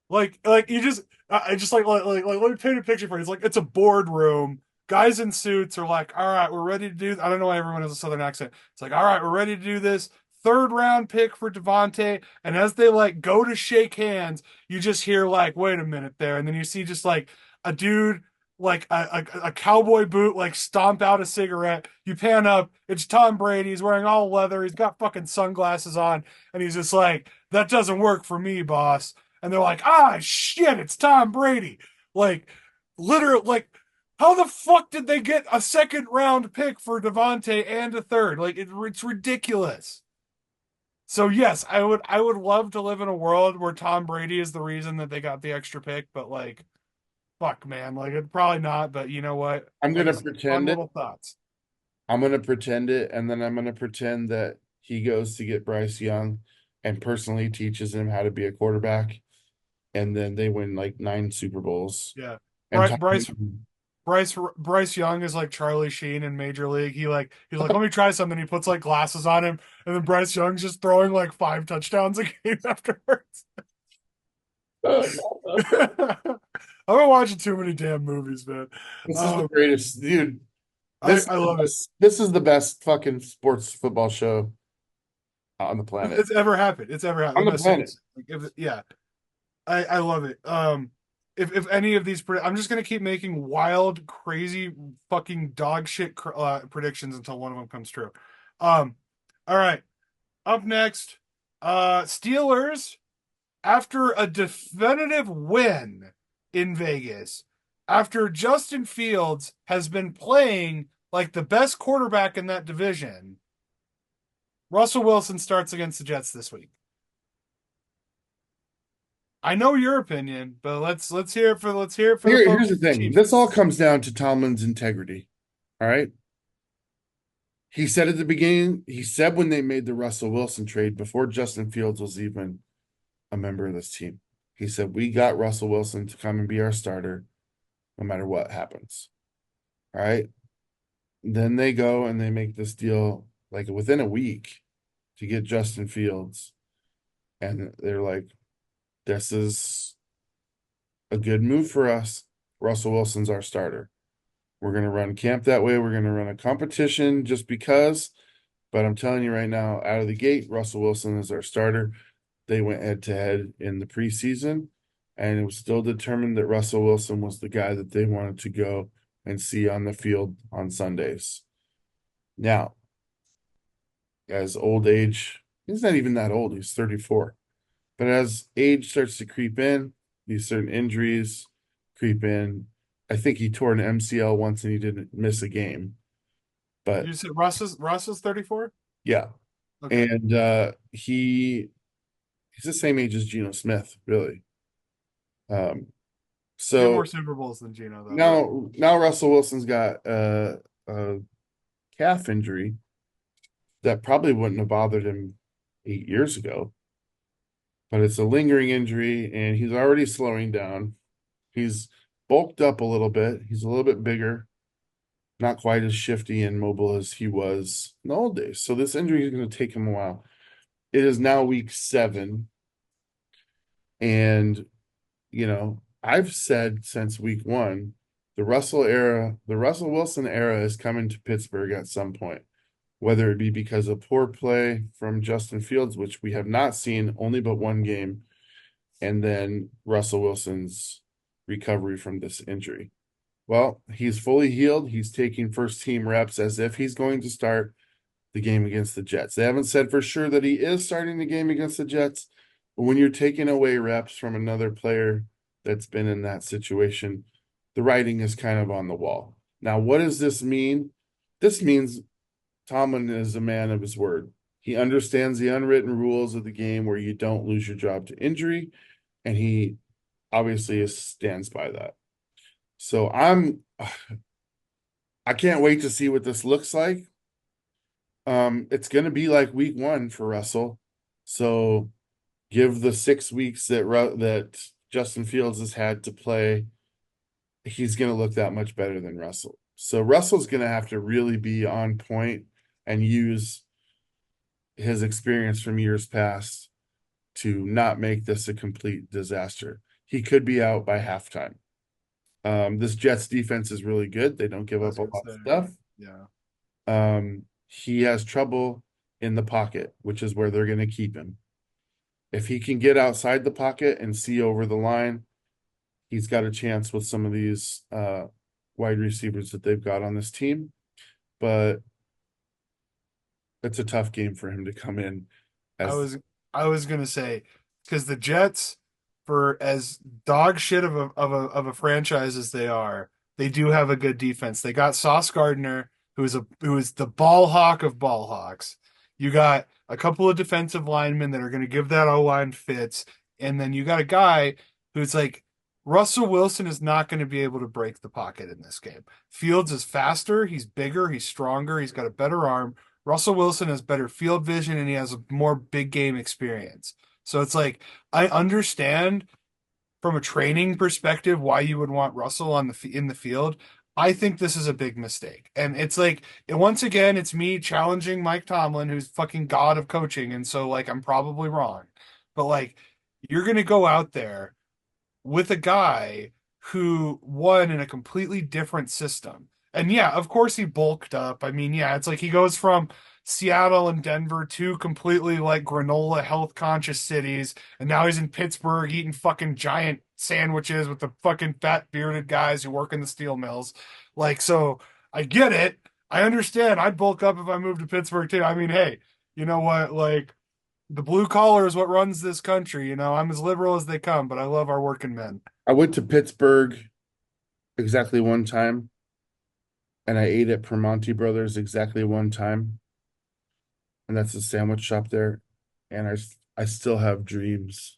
like you just I just like let me paint a picture for you. It's like it's a boardroom. Guys in suits are like, all right, we're ready to do. I don't know why everyone has a southern accent. It's like, all right, we're ready to do this. Third round pick for Devontae. And as they like go to shake hands, you just hear like, wait a minute there. And then you see just like a dude like a cowboy boot like stomp out a cigarette. You pan up, it's Tom Brady. He's wearing all leather. He's got fucking sunglasses on, and he's just like, that doesn't work for me, boss. And they're like, ah, shit, it's Tom Brady. Like, literally, like, how the fuck did they get a second round pick for Devontae and a third? Like, it's ridiculous. So yes, I would love to live in a world where Tom Brady is the reason that they got the extra pick, but like, fuck, man, like it's probably not. But you know what? I'm Like gonna I said, fun pretend it. little thoughts. I'm gonna pretend it, and then I'm gonna pretend that he goes to get Bryce Young and personally teaches him how to be a quarterback, and then they win like 9 Super Bowls. Yeah, And Bryce Young is like Charlie Sheen in Major League. He's like, let me try something. He puts like glasses on him, and then Bryce Young's just throwing like 5 touchdowns a game afterwards. I've been watching too many damn movies, man. this is the Um, greatest, dude. I I love it. This is the best fucking sports football show on the planet. It's ever happened. It's ever happened. On I'm the not planet. serious. Like, yeah, I love it. If any of these, I'm just gonna keep making wild, crazy, fucking dog shit predictions until one of them comes true. Um, all right. Up next, Steelers after a definitive win in Vegas, after Justin Fields has been playing like the best quarterback in that division, Russell Wilson starts against the Jets this week. I know your opinion, but let's hear it for the Here's folks the at the thing. Chiefs. This all comes down to Tomlin's integrity. All right. He said at the beginning, he said when they made the Russell Wilson trade before Justin Fields was even a member of this team, he said, we got Russell Wilson to come and be our starter no matter what happens. All right. Then they go and they make this deal like within a week to get Justin Fields. And they're like, this is a good move for us. Russell Wilson's our starter. We're going to run camp that way. We're going to run a competition just because. But I'm telling you right now, out of the gate, Russell Wilson is our starter. They went head to head in the preseason, and it was still determined that Russell Wilson was the guy that they wanted to go and see on the field on Sundays. Now, as old age, he's not even that old, he's 34. But as age starts to creep in, these certain injuries creep in. I think he tore an MCL once and he didn't miss a game. But You said Russ is 34? yeah, Okay. and he's the same age as Geno Smith, really. Um, He had more so Super Bowls than Gino, though. now Russell Wilson's got a calf injury that probably wouldn't have bothered him 8 years ago, but it's a lingering injury, and he's already slowing down. He's bulked up a little bit. He's a little bit bigger, not quite as shifty and mobile as he was in the old days. So this injury is going to take him a while. It is now week 7, and I've said since week 1, the Russell Wilson era is coming to Pittsburgh at some point, whether it be because of poor play from Justin Fields, which we have not seen only but one game, and then Russell Wilson's recovery from this injury. Well, he's fully healed. He's taking first team reps as if he's going to start the game against the Jets. They haven't said for sure that he is starting the game against the Jets, but when you're taking away reps from another player that's been in that situation, the writing is kind of on the wall. Now, what does this mean? This means Tomlin is a man of his word. He understands the unwritten rules of the game where you don't lose your job to injury, and he obviously stands by that. So I can't wait to see what this looks like. It's going to be like week 1 for Russell. So give the 6 weeks that Justin Fields has had to play, he's going to look that much better than Russell. So Russell's going to have to really be on point and use his experience from years past to not make this a complete disaster. He could be out by halftime. This Jets defense is really good. They don't give I up was a gonna lot of say, stuff. yeah. He has trouble in the pocket, which is where they're going to keep him. If he can get outside the pocket and see over the line, he's got a chance with some of these wide receivers that they've got on this team. But it's a tough game for him to come in I as was I was gonna say because the Jets, for as dog shit of a franchise as they are, they do have a good defense. They got Sauce Gardner, who is the ball hawk of ball hawks. You got a couple of defensive linemen that are going to give that O line fits, and then you got a guy who's like Russell Wilson is not going to be able to break the pocket in this game. Fields is faster, he's bigger, he's stronger, he's got a better arm. Russell Wilson has better field vision and he has a more big game experience. So it's like I understand from a training perspective why you would want Russell on in the field. I think this is a big mistake. And it's like and once again it's me challenging Mike Tomlin who's fucking god of coaching and so like I'm probably wrong. But like you're going to go out there with a guy who won in a completely different system. And yeah, of course he bulked up. I mean, yeah, it's like he goes from Seattle and Denver, two completely like granola health conscious cities, and now he's in Pittsburgh eating fucking giant sandwiches with the fucking fat bearded guys who work in the steel mills. Like, so I get it. I understand. I'd bulk up if I moved to Pittsburgh too. I mean, hey, you know what? Like, the blue collar is what runs this country. You know, I'm as liberal as they come, but I love our working men. I went to Pittsburgh exactly one time, and I ate at Primanti Brothers exactly one time, and that's a sandwich shop there. And I still have dreams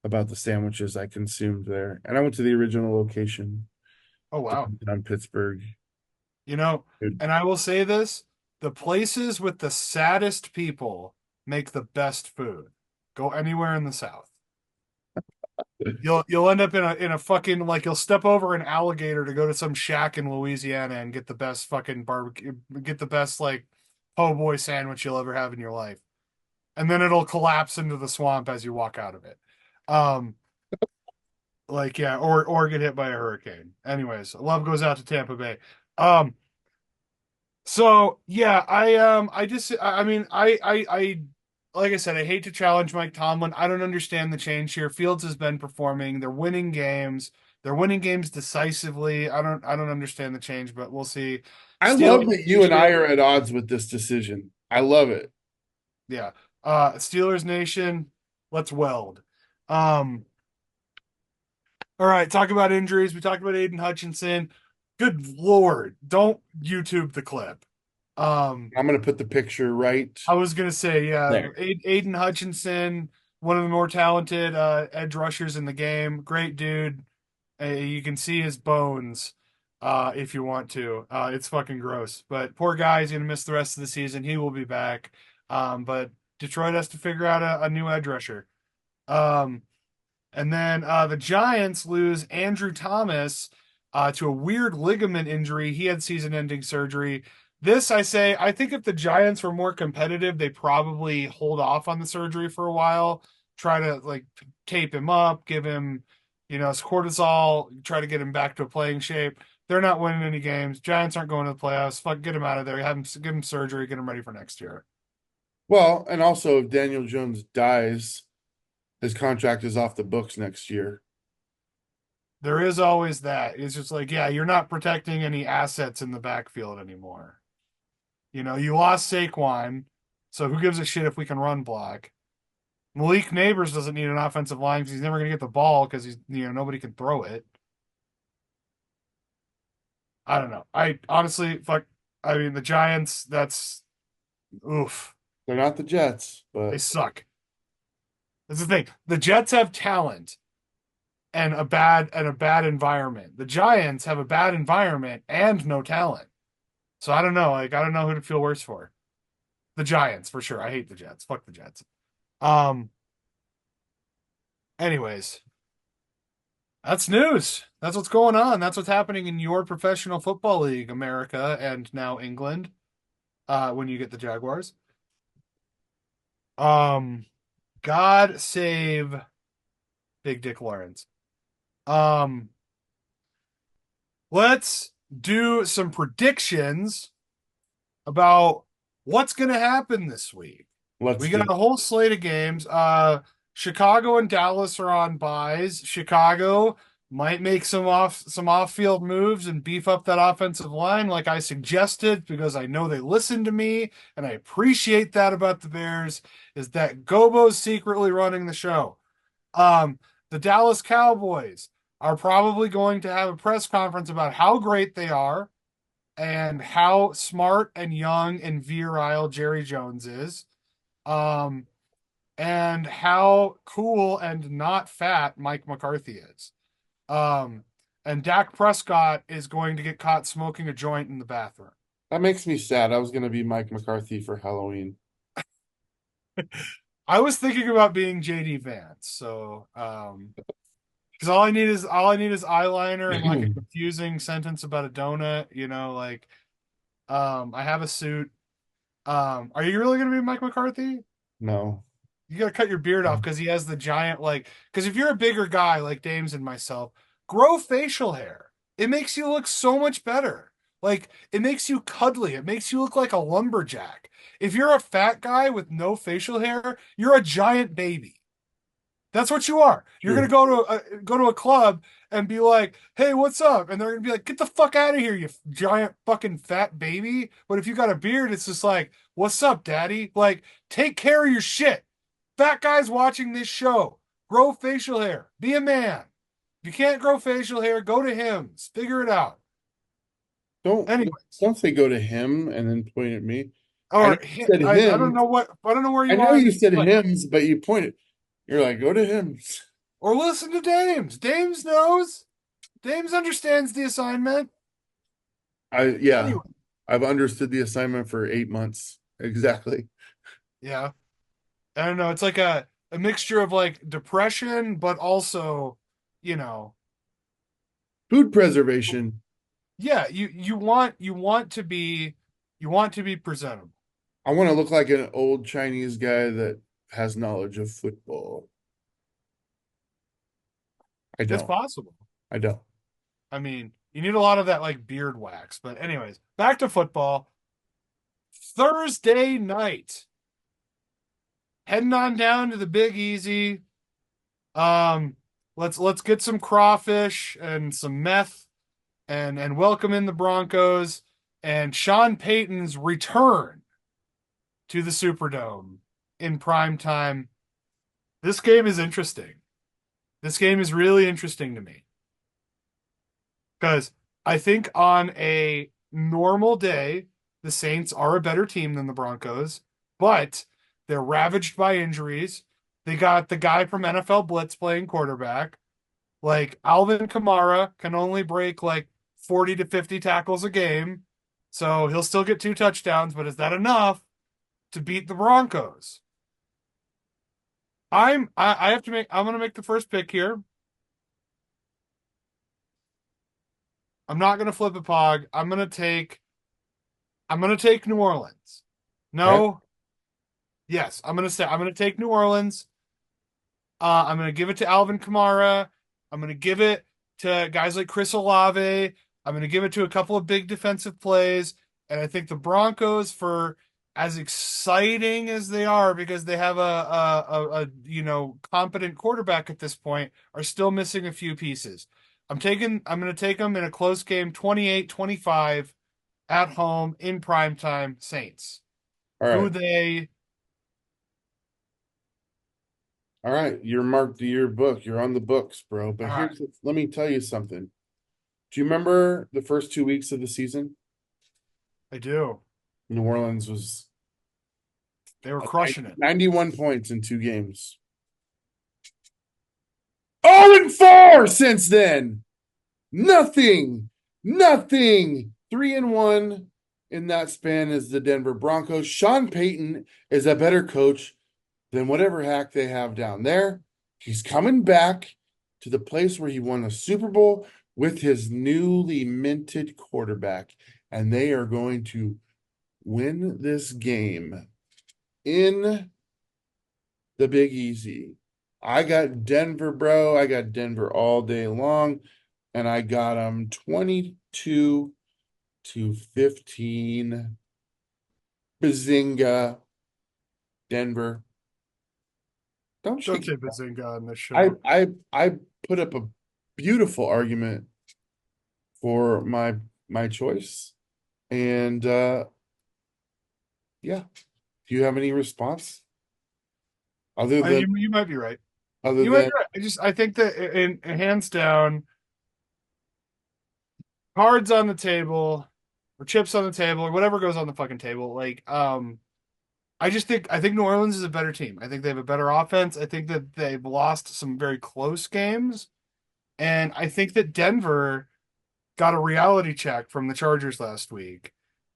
about the sandwiches I consumed there. And I went to the original location Oh wow. downtown Pittsburgh. You know, Dude, and I will say this, the places with the saddest people make the best food. Go anywhere in the South. You'll end up in a fucking like you'll step over an alligator to go to some shack in Louisiana and get the best fucking barbecue, get the best like po' boy sandwich you'll ever have in your life. And then it'll collapse into the swamp as you walk out of it. Um, like yeah, or get hit by a hurricane. Anyways, love goes out to Tampa Bay. Um, so yeah, I just I mean I like I said, I hate to challenge Mike Tomlin. I don't understand the change here. Fields has been performing. They're winning games. They're winning games decisively. I don't understand the change, but we'll see. I love Steelers that you and I Nation, are at odds with this decision. I love it. yeah. Steelers Nation, let's weld. Um, All right, talk about injuries. We talked about Aiden Hutchinson. Good Lord, don't YouTube the clip. Um, I'm gonna put the picture right I was gonna say, yeah, there. Aiden Hutchinson, one of the more talented edge rushers in the game. Great dude. You can see his bones if you want to. It's fucking gross. But poor guy, he's gonna miss the rest of the season. He will be back. But Detroit has to figure out a new edge rusher. Um, and then the Giants lose Andrew Thomas to a weird ligament injury. He had season-ending surgery. This, I say, I think if the Giants were more competitive, they probably hold off on the surgery for a while, try to like tape him up, give him, cortisol, try to get him back to a playing shape. They're not winning any games. Giants aren't going to the playoffs. Fuck, get him out of there. Give him surgery. Get him ready for next year. Well, and also if Daniel Jones dies, his contract is off the books next year. There is always that. It's just like, yeah, you're not protecting any assets in the backfield anymore. You lost Saquon, so who gives a shit if we can run block? Malik Neighbors doesn't need an offensive line because he's never going to get the ball because nobody can throw it. I don't know. I honestly, fuck. I mean, the Giants. That's oof. They're not the Jets, They but suck. That's the thing. The Jets have talent and a bad environment. The Giants have a bad environment and no talent. So I don't know. Like I don't know who to feel worse for. The Giants for sure. I hate the Jets. Fuck the Jets. Um. Anyways, that's news. That's what's going on. That's what's happening in your professional football league, America, and now England. When you get the Jaguars. Um. God save Big Dick Lawrence. Um. Let's do some predictions about what's going to happen this week. let's We do got a whole slate of games. Chicago and Dallas are on buys. Chicago might make some off-field moves and beef up that offensive line like I suggested because I know they listened to me and I appreciate that about the Bears is that Gobo's secretly running the show. Um, the Dallas Cowboys are probably going to have a press conference about how great they are and how smart and young and virile Jerry Jones is. Um, and how cool and not fat Mike McCarthy is. Um, and Dak Prescott is going to get caught smoking a joint in the bathroom. That makes me sad. I was gonna be Mike McCarthy for Halloween. I was thinking about being JD Vance, so because all I need is eyeliner and like a confusing sentence about a donut, like I have a suit. Are you really gonna be Mike McCarthy? No. You gotta cut your beard off because he has the giant because if you're a bigger guy like Dames and myself, grow facial hair. It makes you look so much better. Like it makes you cuddly. It makes you look like a lumberjack. If you're a fat guy with no facial hair, you're a giant baby. That's what you are. You're gonna True. go to a club and be like, "Hey, what's up?" And they're gonna be like, "Get the fuck out of here, you giant fucking fat baby." But if you got a beard, it's just like, "What's up, daddy?" Like, take care of your shit. Fat guys watching this show, grow facial hair. Be a man. If you can't grow facial hair, go to Hims. Figure it out. Don't Anyways, don't say go to him and then point at me. I know or you said I don't him. know where I you know are. you said Like, hymns, but you pointed. You're like, go to him. or listen to Dames. Dames knows. Dames understands the assignment. Yeah, Anyway. I've understood the assignment for 8 months. Exactly. Yeah. I don't know. It's like a mixture of like depression, but also, you know, Food preservation. yeah, you want to be presentable. I want to look like an old Chinese guy that has knowledge of football. I It's don't. possible. I don't. I mean, you need a lot of that like beard wax. But anyways, back to football. Thursday night. Heading on down to the Big Easy. Um, let's get some crawfish and some meth and welcome in the Broncos and Sean Payton's return to the Superdome in prime time. This game is interesting. This game is really interesting to me. Because I think on a normal day, the Saints are a better team than the Broncos, but they're ravaged by injuries. They got the guy from NFL Blitz playing quarterback. Like Alvin Kamara can only break like 40 to 50 tackles a game. So he'll still get 2 touchdowns, but is that enough to beat the Broncos? I have to make I'm gonna make the first pick here. I'm not gonna flip a pog. I'm gonna take New Orleans. Okay. No, yes, I'm gonna take New Orleans. I'm gonna give it to Alvin Kamara. I'm gonna give it to guys like Chris Olave. I'm gonna give it to a couple of big defensive plays. And I think the Broncos, for as exciting as they are, because they have a competent quarterback at this point, are still missing a few pieces. I'm gonna take them in a close game, 28-25 at home in primetime Saints. All Who right. they All right. You're marked to your book. You're on the books, bro. But all right. let me tell you something. Do you remember the first 2 weeks of the season? I do. New Orleans was They were at crushing it. 91 points in 2 games. 0-4 since then. Nothing. Nothing. 3-1 in that span is the Denver Broncos. Sean Payton is a better coach than whatever hack they have down there. He's coming back to the place where he won a Super Bowl with his newly minted quarterback, and they are going to win this game in the Big Easy. I got Denver, bro. I got Denver all day long, and I got them 22-15. Bazinga, Denver. Don't Don't shake say it. Bazinga on this I show. I I put up a beautiful argument for my choice. And yeah. Do you have any response other than You might be right. other You might be than right. I think that in hands down, cards on the table or chips on the table or whatever goes on the fucking table. I think New Orleans is a better team. I think they have a better offense. I think that they've lost some very close games, and I think that Denver got a reality check from the Chargers last week.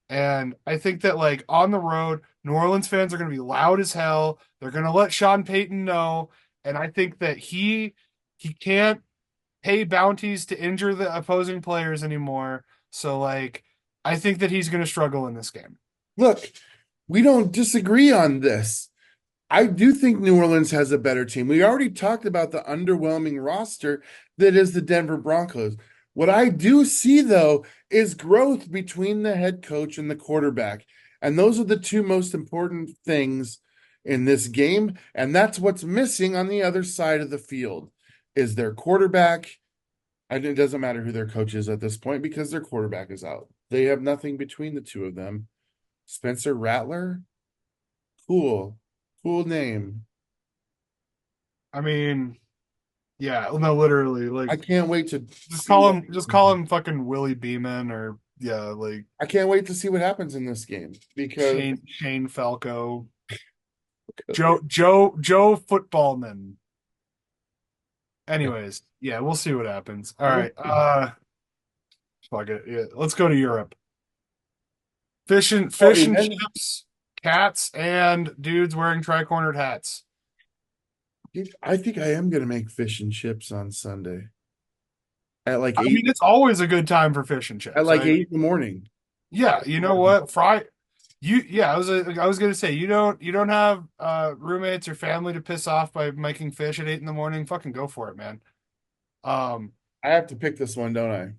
And I think that like on the road, New Orleans fans are going to be loud as hell. They're going to let Sean Payton know, and I think that he can't pay bounties to injure the opposing players anymore. So like I think that he's going to struggle in this game. look, we don't disagree on this. I do think New Orleans has a better team. We already talked about the underwhelming roster that is the Denver Broncos. What I do see, though, is growth between the head coach and the quarterback. And those are the two most important things in this game. And that's what's missing on the other side of the field is their quarterback. And it doesn't matter who their coach is at this point because their quarterback is out. They have nothing between the two of them. Spencer Rattler, cool. Cool name. I mean, yeah, no, literally, I like can't wait to just see what call him fucking Willie Beeman or yeah, like I can't wait to see what happens in this game because Shane Falco, Joe Footballman. Anyways, yeah, we'll see what happens. All right, fuck it. Yeah, let's go to Europe. oh, Fish and and then chips, cats, and dudes wearing tri-cornered hats. I think I am gonna make fish and chips on Sunday at like I eight mean, it's always a good time for fish and at chips. like 8 in the morning. Yeah, you know what? I was gonna say you don't have roommates or family to piss off by making fish at 8 in the morning. Fucking go for it, man. Um, I have to pick this one, don't I?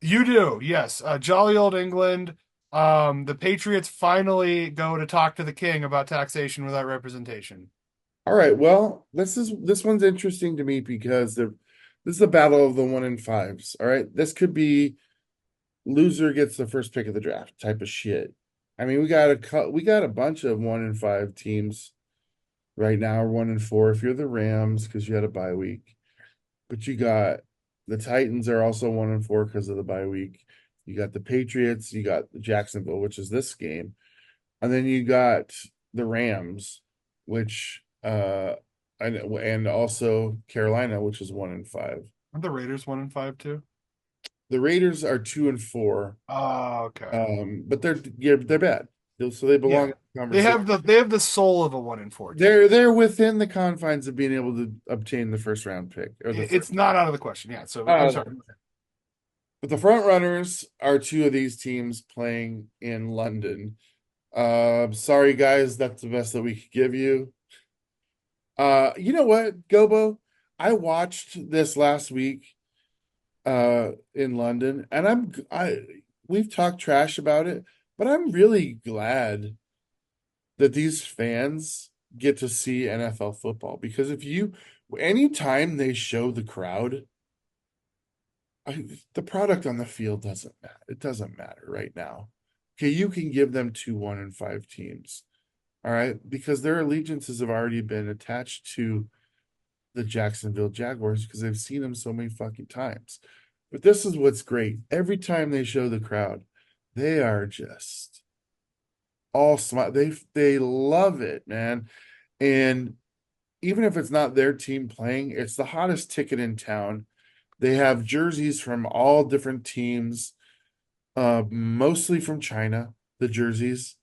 you do, yes. Jolly old England. The Patriots finally go to talk to the king about taxation without representation. All right. Well, this one's interesting to me because this is a battle of the 1 in 5s. All right. This could be loser gets the first pick of the draft type of shit. I mean, we got a bunch of 1 in 5 teams right now, or 1 in 4 if you're the Rams because you had a bye week. But you got The Titans are also 1-4 because of the bye week. You got the Patriots, you got Jacksonville, which is this game, and then you got the Rams, which and also Carolina, which is 1-5. Aren't the Raiders 1-5 too? The Raiders are 2-4, Oh, okay. but they're bad, so they belong Yeah. in the conversation. They have the soul of a 1-4 team. They're within the confines of being able to obtain the first round pick or the first. It's not out of the question. Yeah. So I'm Uh, sorry. but the front runners are two of these teams playing in London. Sorry guys, that's the best that we could give you. You know what, Gobo? I watched this last week in London, and we've talked trash about it, but I'm really glad that these fans get to see NFL football because anytime they show the crowd, the product on the field doesn't matter. It doesn't matter right now. Okay, you can give them 2-1-5 teams. All right, because their allegiances have already been attached to the Jacksonville Jaguars because they've seen them so many fucking times. But this is what's great. Every time they show the crowd, they are just all smile. They love it, man. And even if it's not their team playing, it's the hottest ticket in town. They have jerseys from all different teams, mostly from China, the jerseys,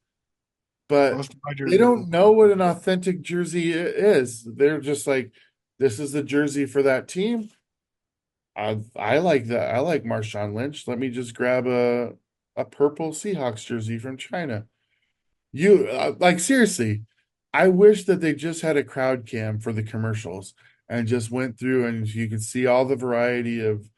but Most of my they jerseys. don't know what an authentic jersey is. They're just like, this is the jersey for that team. I like that. I like Marshawn Lynch. Let me just grab a purple Seahawks jersey from China. Like seriously, I wish that they just had a crowd cam for the commercials and just went through and you could see all the variety of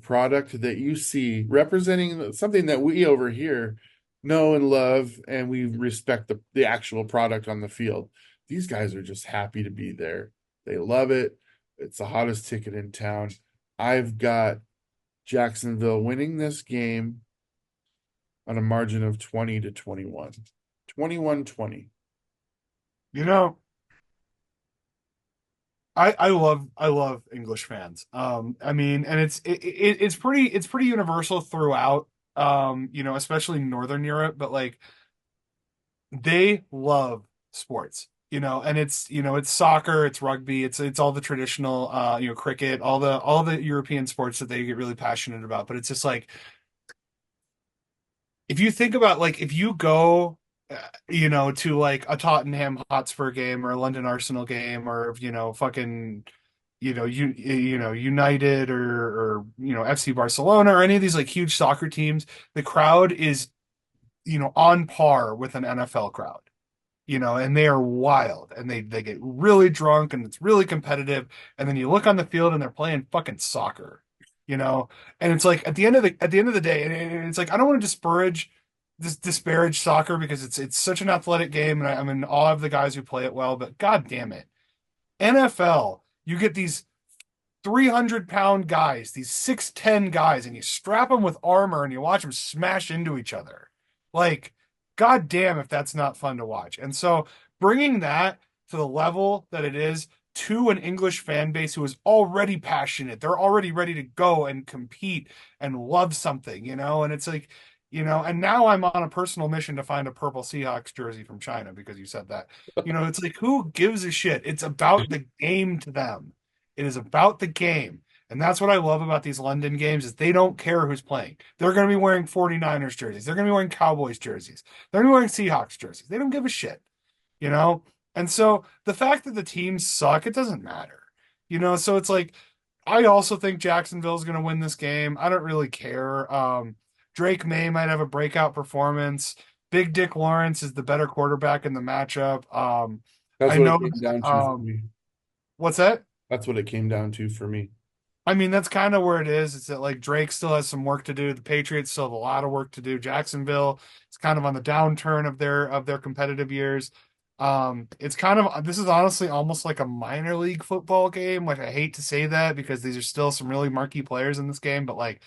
product that you see representing something that we over here know and love and we respect the actual product on the field. These guys are just happy to be there. They love it. It's the hottest ticket in town. I've got Jacksonville winning this game on a margin of 20-21. 21-20. You know, I love English fans. I mean, and it's pretty universal throughout. Especially Northern Europe, but like they love sports. And it's soccer, it's rugby, it's all the traditional cricket, all the European sports that they get really passionate about. But it's just like if you think about like if you go to like a Tottenham Hotspur game or a London Arsenal game or fucking United or FC Barcelona or any of these like huge soccer teams, the crowd is on par with an NFL crowd. And they are wild and they get really drunk and it's really competitive. And then you look on the field and they're playing fucking soccer, you know? And it's like at the end of the day, and it's like I don't want to disparage soccer because it's such an athletic game and I'm in awe of the guys who play it well, but god damn it. NFL, you get these 300-pound guys, these 6'10 guys, and you strap them with armor and you watch them smash into each other. Like, god damn if that's not fun to watch. And so bringing that to the level that it is to an English fan base who is already passionate, they're already ready to go and compete and love something, and it's like, and now I'm on a personal mission to find a purple Seahawks jersey from China because you said that. It's like, who gives a shit? It's about the game to them. It is about the game. And that's what I love about these London games is they don't care who's playing. They're going to be wearing 49ers jerseys. They're going to be wearing Cowboys jerseys. They're going to be wearing Seahawks jerseys. They don't give a shit, you know? And so the fact that the teams suck, it doesn't matter. So it's like I also think Jacksonville's going to win this game. I don't really care. Drake May might have a breakout performance. Big Dick Lawrence is the better quarterback in the matchup. That's I what it know came that down to for me. what's that? That's what it came down to for me. I mean, that's kind of where it is. It's that like Drake still has some work to do. The Patriots still have a lot of work to do. Jacksonville is kind of on the downturn of their competitive years. It's kind of this is honestly almost like a minor league football game. Like I hate to say that because these are still some really marquee players in this game, but like,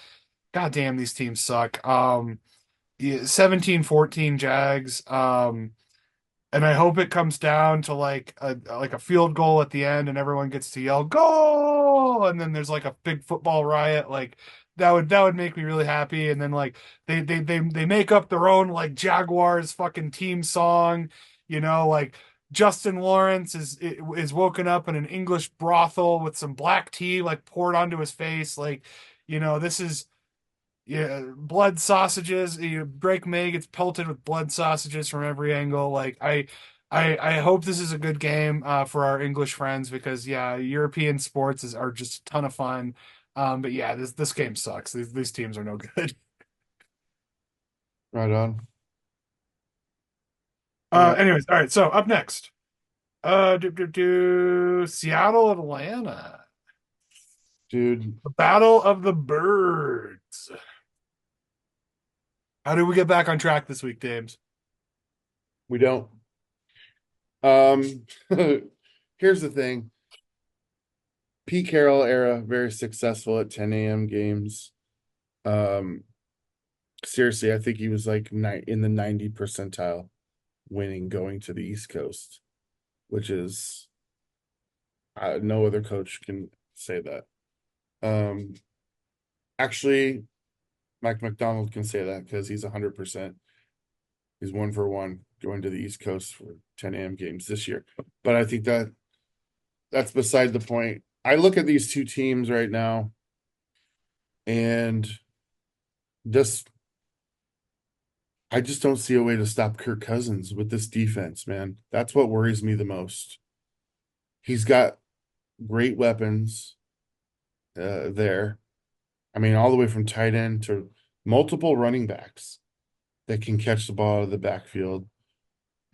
goddamn, these teams suck. Yeah, 17-14 Jags. And I hope it comes down to like a field goal at the end and everyone gets to yell, goal. oh, and then there's like a big football riot, like that would make me really happy. And then like they make up their own like Jaguars fucking team song, like Justin Lawrence is woken up in an English brothel with some black tea like poured onto his face, like this is yeah, blood sausages. Drake May gets pelted with blood sausages from every angle. Like I hope this is a good game for our English friends because yeah, European sports are just a ton of fun. But yeah, this game sucks. These teams are no good. Right on. Uh, Anyways, all right. So up next, Seattle, Atlanta, dude, the Battle of the Birds. How did we get back on track this week, James? we don't. Um, here's the thing. Pete Carroll era, very successful at 10 a.m. games. Um, seriously, I think he was like in the 90 percentile winning going to the East Coast, which is no other coach can say that. Um, actually, Mike McDonald can say that because he's 100%. He's 1 for 1 going to the East Coast for 10 a.m. games this year. But I think that's beside the point. I look at these two teams right now, and this I just don't see a way to stop Kirk Cousins with this defense, man. That's what worries me the most. He's got great weapons there. I mean, all the way from tight end to multiple running backs that can catch the ball out of the backfield.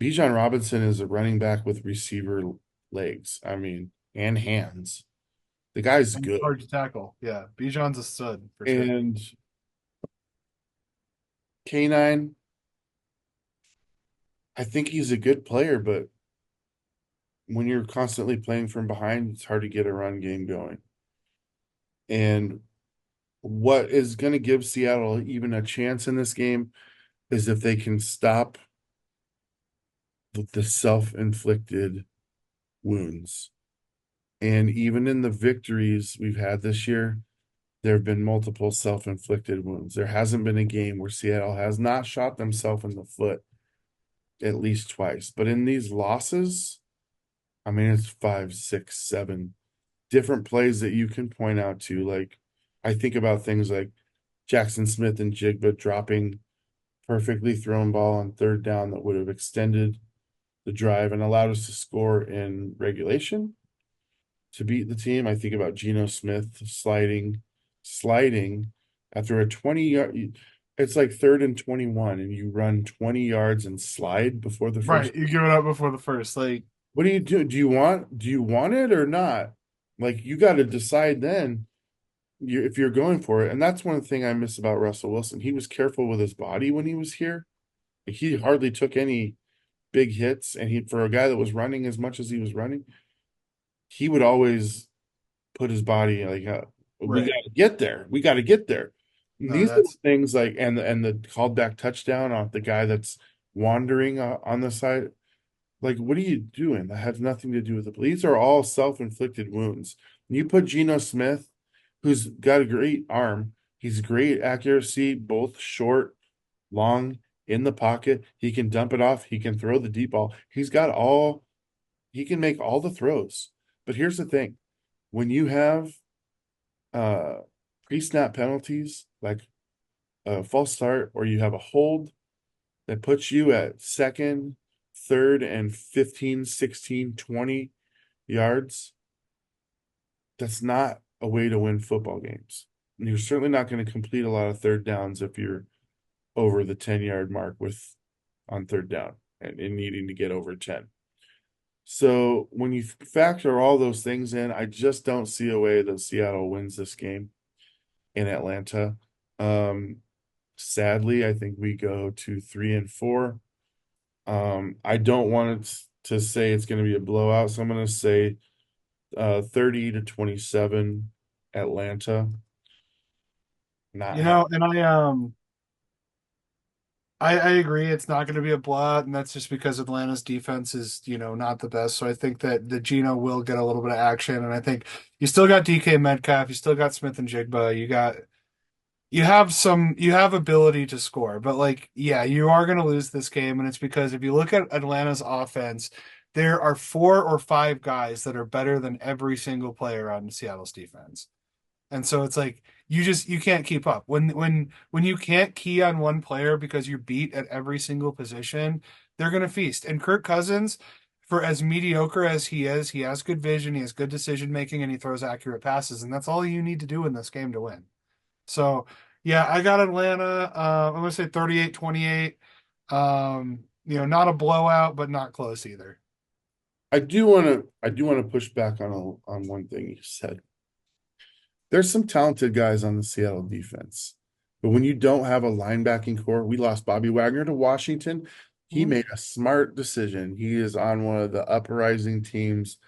Bijan Robinson is a running back with receiver legs. I mean, and hands. The guy's And good. hard to tackle. Yeah, Bijan's a stud for sure. And K9, I think he's a good player, but when you're constantly playing from behind, it's hard to get a run game going. And what is going to give Seattle even a chance in this game is if they can stop the self-inflicted wounds. And even in the victories we've had this year, there have been multiple self-inflicted wounds. There hasn't been a game where Seattle has not shot themselves in the foot at least twice. But in these losses, I mean, it's 5, 6, 7 different plays that you can point out to. Like, I think about things like Jackson Smith and Jigba dropping perfectly thrown ball on third down that would have extended the drive and allowed us to score in regulation to beat the team. I think about Geno Smith sliding after a 20-yard. It's like 3rd and 21, and you run 20 yards and slide before the first. Right, you give it up before the first. Like, What do you do? Do you want it or not? Like you got to decide then if you're going for it. And that's one thing I miss about Russell Wilson. He was careful with his body when he was here. Like, he hardly took any big hits, and he for a guy that was running as much as he was running, he would always put his body like we right. got to get there. We got to get there. And No, these little that's things like and the called back touchdown off the guy that's wandering on the side. Like, what are you doing? That has nothing to do with it. These are all self-inflicted wounds. You put Geno Smith, who's got a great arm, he's great accuracy, both short, long, in the pocket. He can dump it off. He can throw the deep ball. He can make all the throws. But here's the thing. When you have uh pre-snap penalties, like a false start, or you have a hold that puts you at second, third, and 15, 16, 20 yards, that's not a way to win football games. And you're certainly not going to complete a lot of third downs if you're over the 10-yard mark with on third down and needing to get over 10. So when you factor all those things in, I just don't see a way that Seattle wins this game in Atlanta. Sadly, I think we go to 3-4. I don't want it to say it's going to be a blowout, so I'm going to say 30-27 Atlanta. Not you ha know, and I I agree. It's not going to be a blowout, and that's just because Atlanta's defense is, not the best. So I think that the Geno will get a little bit of action, and I think you still got DK Metcalf, you still got Smith and Jigba, you have ability to score, but like, yeah, you are going to lose this game, and it's because if you look at Atlanta's offense, there are 4 or 5 guys that are better than every single player on Seattle's defense. And so it's like you can't keep up. When you can't key on one player because you're beat at every single position, they're gonna feast. And Kirk Cousins, for as mediocre as he is, he has good vision, he has good decision making, and he throws accurate passes, and that's all you need to do in this game to win. So yeah, I got Atlanta. I'm gonna say 38-28. Not a blowout, but not close either. I do want to push back on one thing you said. There's some talented guys on the Seattle defense, but when you don't have a linebacking core, we lost Bobby Wagner to Washington. He Mhm. made a smart decision. He is on one of the uprising teams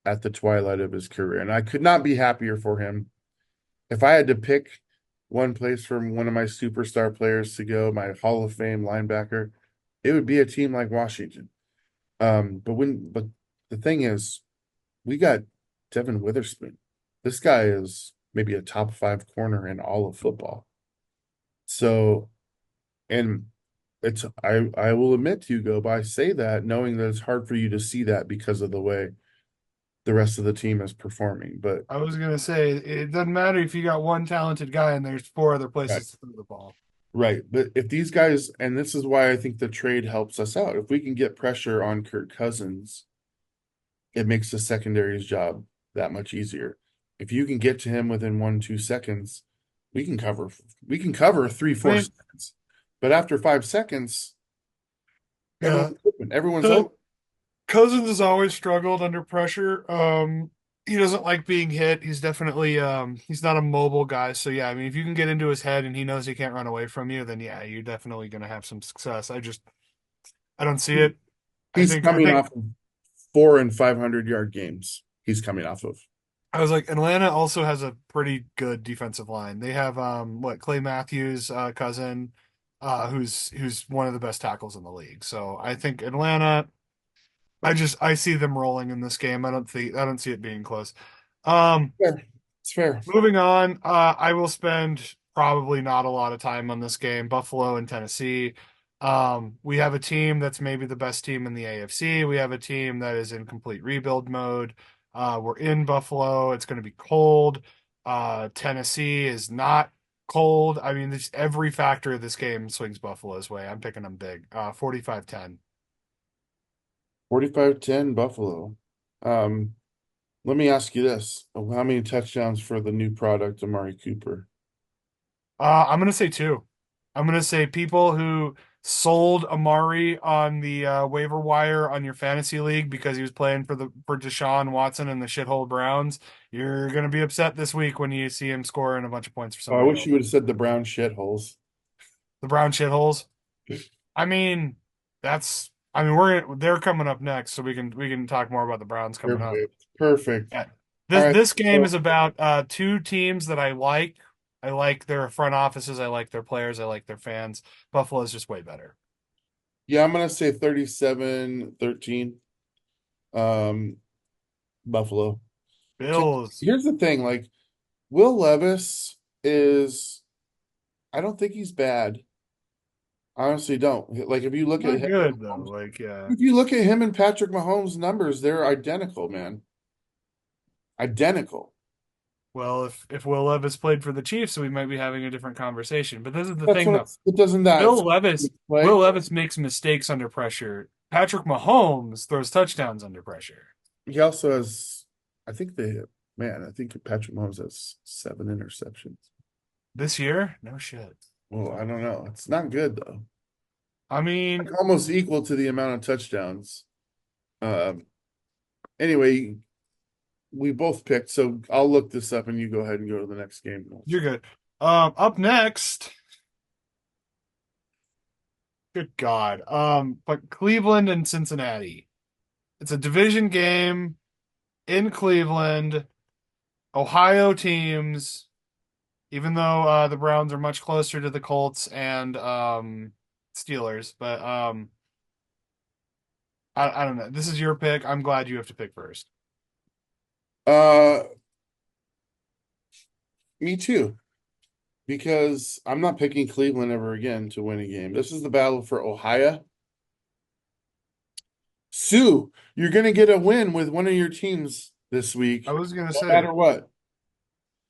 at the twilight of his career, and I could not be happier for him. If I had to pick one place for one of my superstar players to go, my Hall of Fame linebacker, it would be a team like Washington. But the thing is, we got Devin Witherspoon. This guy is maybe a top 5 corner in all of football. So, and I will admit to you, Go by say that knowing that it's hard for you to see that because of the way the rest of the team is performing. But I was gonna say it doesn't matter if you got one talented guy and there's 4 other right, places to throw the ball. right. But if these guys, and this is why I think the trade helps us out. If we can get pressure on Kirk Cousins, it makes the secondary's job that much easier. If you can get to him within 1, 2 seconds, we can cover three, I four mean, seconds. But after 5 seconds, yeah. everyone's open. Everyone's So open. Cousins has always struggled under pressure. He doesn't like being hit. He's definitely he's not a mobile guy. So yeah, I mean if you can get into his head and he knows he can't run away from you, then yeah, you're definitely gonna have some success. I don't see it. He's I coming think off of 4 and 500 yard games. He's coming off of. I was like Atlanta also has a pretty good defensive line. They have Clay Matthews cousin who's one of the best tackles in the league. So I think Atlanta I see them rolling in this game. I don't see it being close. Um, Fair. It's fair. Moving on, I will spend probably not a lot of time on this game. Buffalo and Tennessee. We have a team that's maybe the best team in the AFC. We have a team that is in complete rebuild mode. We're in Buffalo. It's going to be cold. Tennessee is not cold. I mean, every factor of this game swings Buffalo's way. I'm picking them big. 45-10. 45-10 Buffalo. Um, Let me ask you this. How many touchdowns for the new product, Amari Cooper? I'm gonna say 2. I'm gonna say people who sold Amari on the waiver wire on your fantasy league because he was playing for Deshaun Watson and the shithole Browns. You're gonna be upset this week when you see him scoring a bunch of points for Oh, I somebody wish else. you would have said the Brown shitholes. The Brown shitholes. I mean, that's. I mean, they're coming up next, so we can talk more about the Browns coming up. Perfect. Perfect. Yeah. All This right. this game is So, about 2 teams that I like. I like their front offices. I like their players. I like their fans. Buffalo's just way better. yeah, I'm gonna say 37-13. Um, Buffalo. Bills. Here's the thing, like Will Levis is I don't think he's bad. I honestly don't. Like if you look at Not him, good though. Like, yeah. if you look at him and Patrick Mahomes' numbers, they're identical, man. Identical. Well, if Will Levis played for the Chiefs, we might be having a different conversation. But this is the That's thing what though. it's, it doesn't that Will play. Levis makes mistakes under pressure. Patrick Mahomes throws touchdowns under pressure. He also has, I think I think Patrick Mahomes has 7 interceptions. This year? No shit. Well, I don't know. It's not good though. I mean, Like almost equal to the amount of touchdowns. Um, anyway, we both picked, so I'll look this up and you go ahead and go to the next game. you're good. Up next, good God. But Cleveland and Cincinnati. It's a division game in Cleveland. Ohio teams, even though the Browns are much closer to the Colts and Steelers, but I don't know. This is your pick. I'm glad you have to pick first. Uh, Me too, because I'm not picking Cleveland ever again to win a game. This is the battle for Ohio. Sue, you're gonna get a win with one of your teams this I week, was gonna no say, matter what.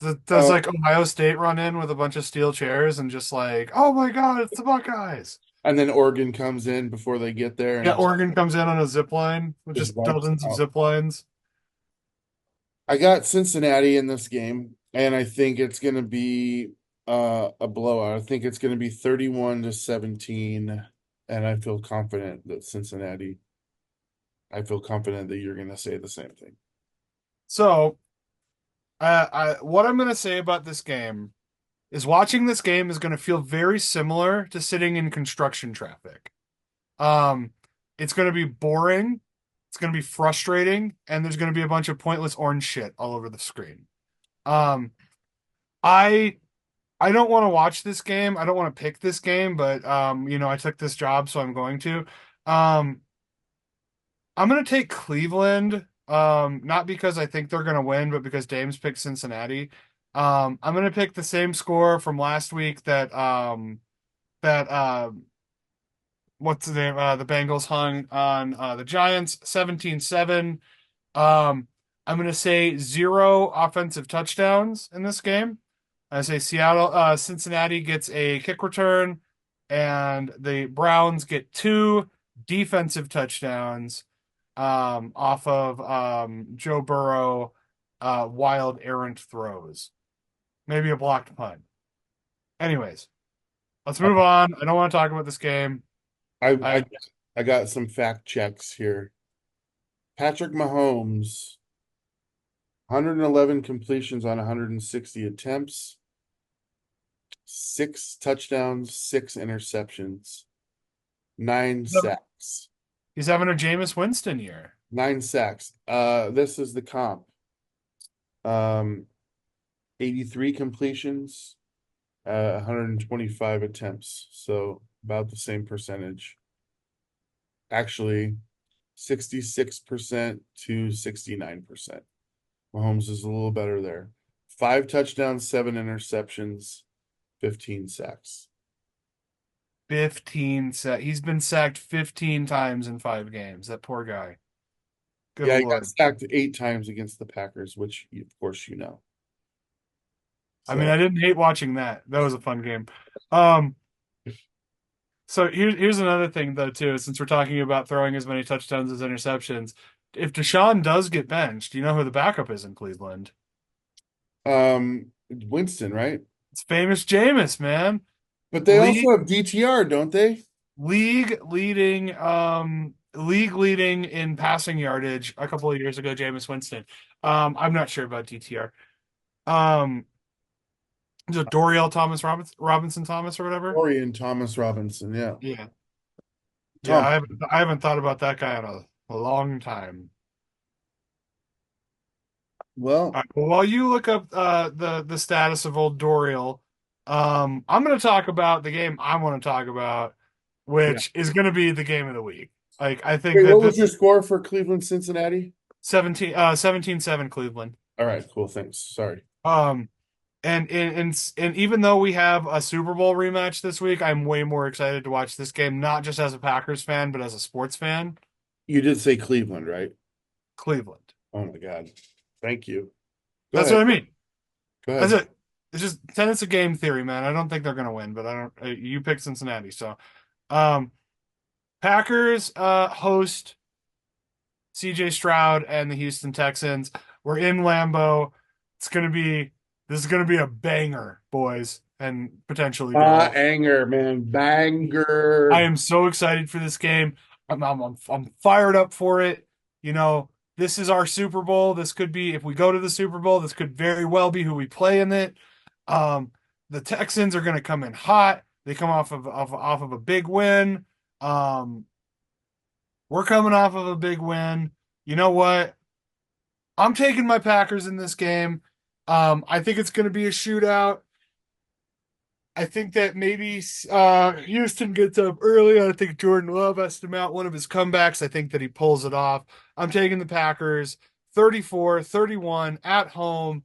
does Uh, like Ohio State run in with a bunch of steel chairs and just like, oh my God, it's the Buckeyes. and then Oregon comes in before they get there Yeah, and Oregon comes in on a zip line with just just wipes them dozens of out. zip lines. I got Cincinnati in this game, and I think it's gonna be a blowout. I think it's gonna be 31-17, and I feel confident that you're gonna say the same thing. So, what I'm gonna say about this game is watching this game is gonna feel very similar to sitting in construction traffic. Um, it's gonna be boring, it's gonna be frustrating, and there's gonna be a bunch of pointless orange shit all over the screen. Um, I I don't want to watch this game. I don't want to pick this game, but I took this job, so I'm going to. Um, I'm gonna take Cleveland. Not because I think they're gonna win, but because Dame's picked Cincinnati. I'm gonna pick the same score from last week that what's the name? The Bengals hung on the Giants, 17-7. Um, I'm gonna say zero offensive touchdowns in this game. I say Cincinnati gets a kick return, and the Browns get two defensive touchdowns off of Joe Burrow wild errant throws. Maybe a blocked punt. Anyways, let's move on. I don't want to talk about this game. I I I I got some fact checks here. Patrick Mahomes, 111 completions on 160 attempts, 6 touchdowns, 6 interceptions, 9 sacks. he's having a Jameis Winston year. 9 sacks. This is the comp. Um, 83 completions, 125 attempts. So about the same percentage. Actually, 66% to 69%. Mahomes is a little better there. 5 touchdowns, 7 interceptions, 15 sacks. He's been sacked 15 times in 5 games. That poor guy. Good Yeah, he got Lord. sacked 8 times against the Packers, which of course you know. I mean, So I didn't hate watching that. That was a fun game. Um, so here's another thing though too, since we're talking about throwing as many touchdowns as interceptions. If Deshaun does get benched, do you know who the backup is in Cleveland? Winston, right? It's famous Jameis, man. But they League also have DTR, don't they? league leading in passing yardage a couple of years ago, Jameis Winston. I'm not sure about DTR. Um, is it Doriel Thomas Robinson Thomas or whatever? Orion Thomas Robinson, yeah. Yeah. Yeah, Tom. I haven't thought about that guy in a long time. Well, All right, well, while you look up the status of old Doriel, I'm going to talk about the game I want to talk about, yeah. which is going to be the game of the week. Like I think Wait, that what was this your score for Cleveland Cincinnati? 17-7 Cleveland. All right, cool. Thanks. Sorry. Um, and even though we have a Super Bowl rematch this week, I'm way more excited to watch this game, not just as a Packers fan, but as a sports fan. You did say Cleveland, right? Cleveland. Oh my God. Thank you. Go That's ahead. what I mean. Go That's ahead. it. It's just tennis a game theory, man. I don't think they're gonna win, but I don't. You picked Cincinnati, so um, Packers host C.J. Stroud and the Houston Texans. We're in Lambeau. This is gonna be a banger, boys, and potentially girls. Anger, man. I Banger. am so excited for this game. I'm fired up for it. You know, this is our Super Bowl. This could be, if we go to the Super Bowl, this could very well be who we play in it. Um, the Texans are going to come in hot. They come off of a big win. Um, we're coming off of a big win. You know what? I'm taking my Packers in this game. I think it's going to be a shootout. I think that maybe Houston gets up early. I think Jordan Love has to mount one of his comebacks. I think that he pulls it off. I'm taking the Packers 34-31 at home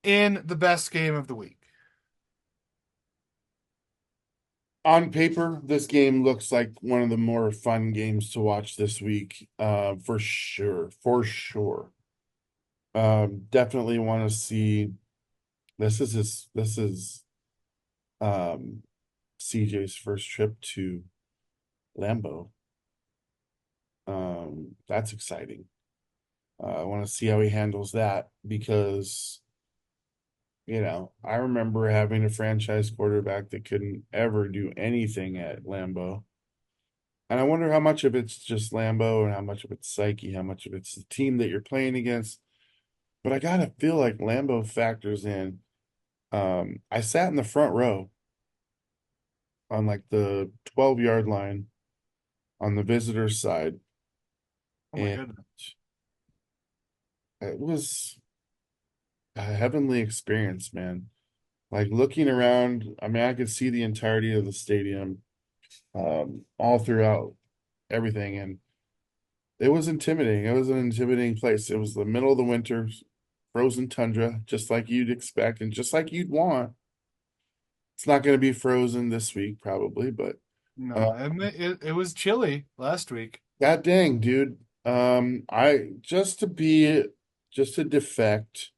in the best game of the week. On paper, this game looks like one of the more fun games to watch this week. For sure, for sure. Definitely want to see. This is um CJ's first trip to Lambeau. That's exciting. I want to see how he handles that because, I remember having a franchise quarterback that couldn't ever do anything at Lambeau. And I wonder how much of it's just Lambeau and how much of it's psyche, how much of it's the team that you're playing against. But I gotta feel like Lambeau factors in. I sat in the front row on like the 12-yard line on the visitor's side, Oh my and goodness. it was a heavenly experience, man. Like looking around, I mean, I could see the entirety of the stadium, all throughout everything, and it was intimidating. It was an intimidating place. It was the middle of the winter, frozen tundra, just like you'd expect and just like you'd want. It's not going to be frozen this week, probably, but uh, No, it was chilly last week. god dang, dude. I just to defect,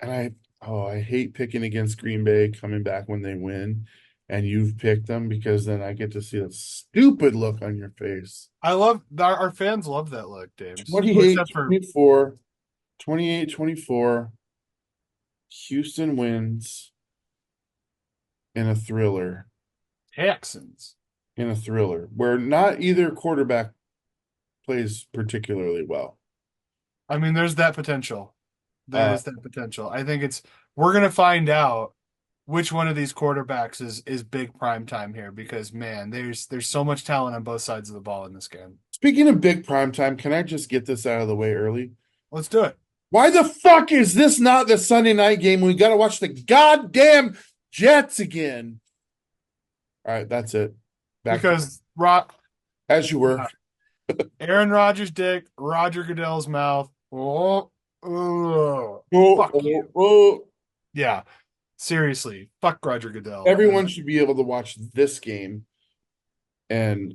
and I hate picking against Green Bay coming back when they win, and you've picked them because then I get to see that stupid look on your face. I love our fans love that look, James. Well, 28 except for 24, 28-24. Houston wins in a thriller, Texans. where not either quarterback plays particularly well. I mean, there's that potential. There Uh, is that potential. I think we're gonna find out which one of these quarterbacks is big prime time here because man, there's so much talent on both sides of the ball in this game. Speaking of big prime time, can I just get this out of the way early? Let's do it. Why the fuck is this not the Sunday night game? We got to watch the goddamn Jets again. All right, that's it. Back to Because Rock as you were. Aaron Rodgers' dick, Roger Goodell's mouth. Oh, ugh. Oh, Fuck oh, you. oh. Yeah. Seriously. Fuck Roger Goodell. Everyone should be able to watch this game and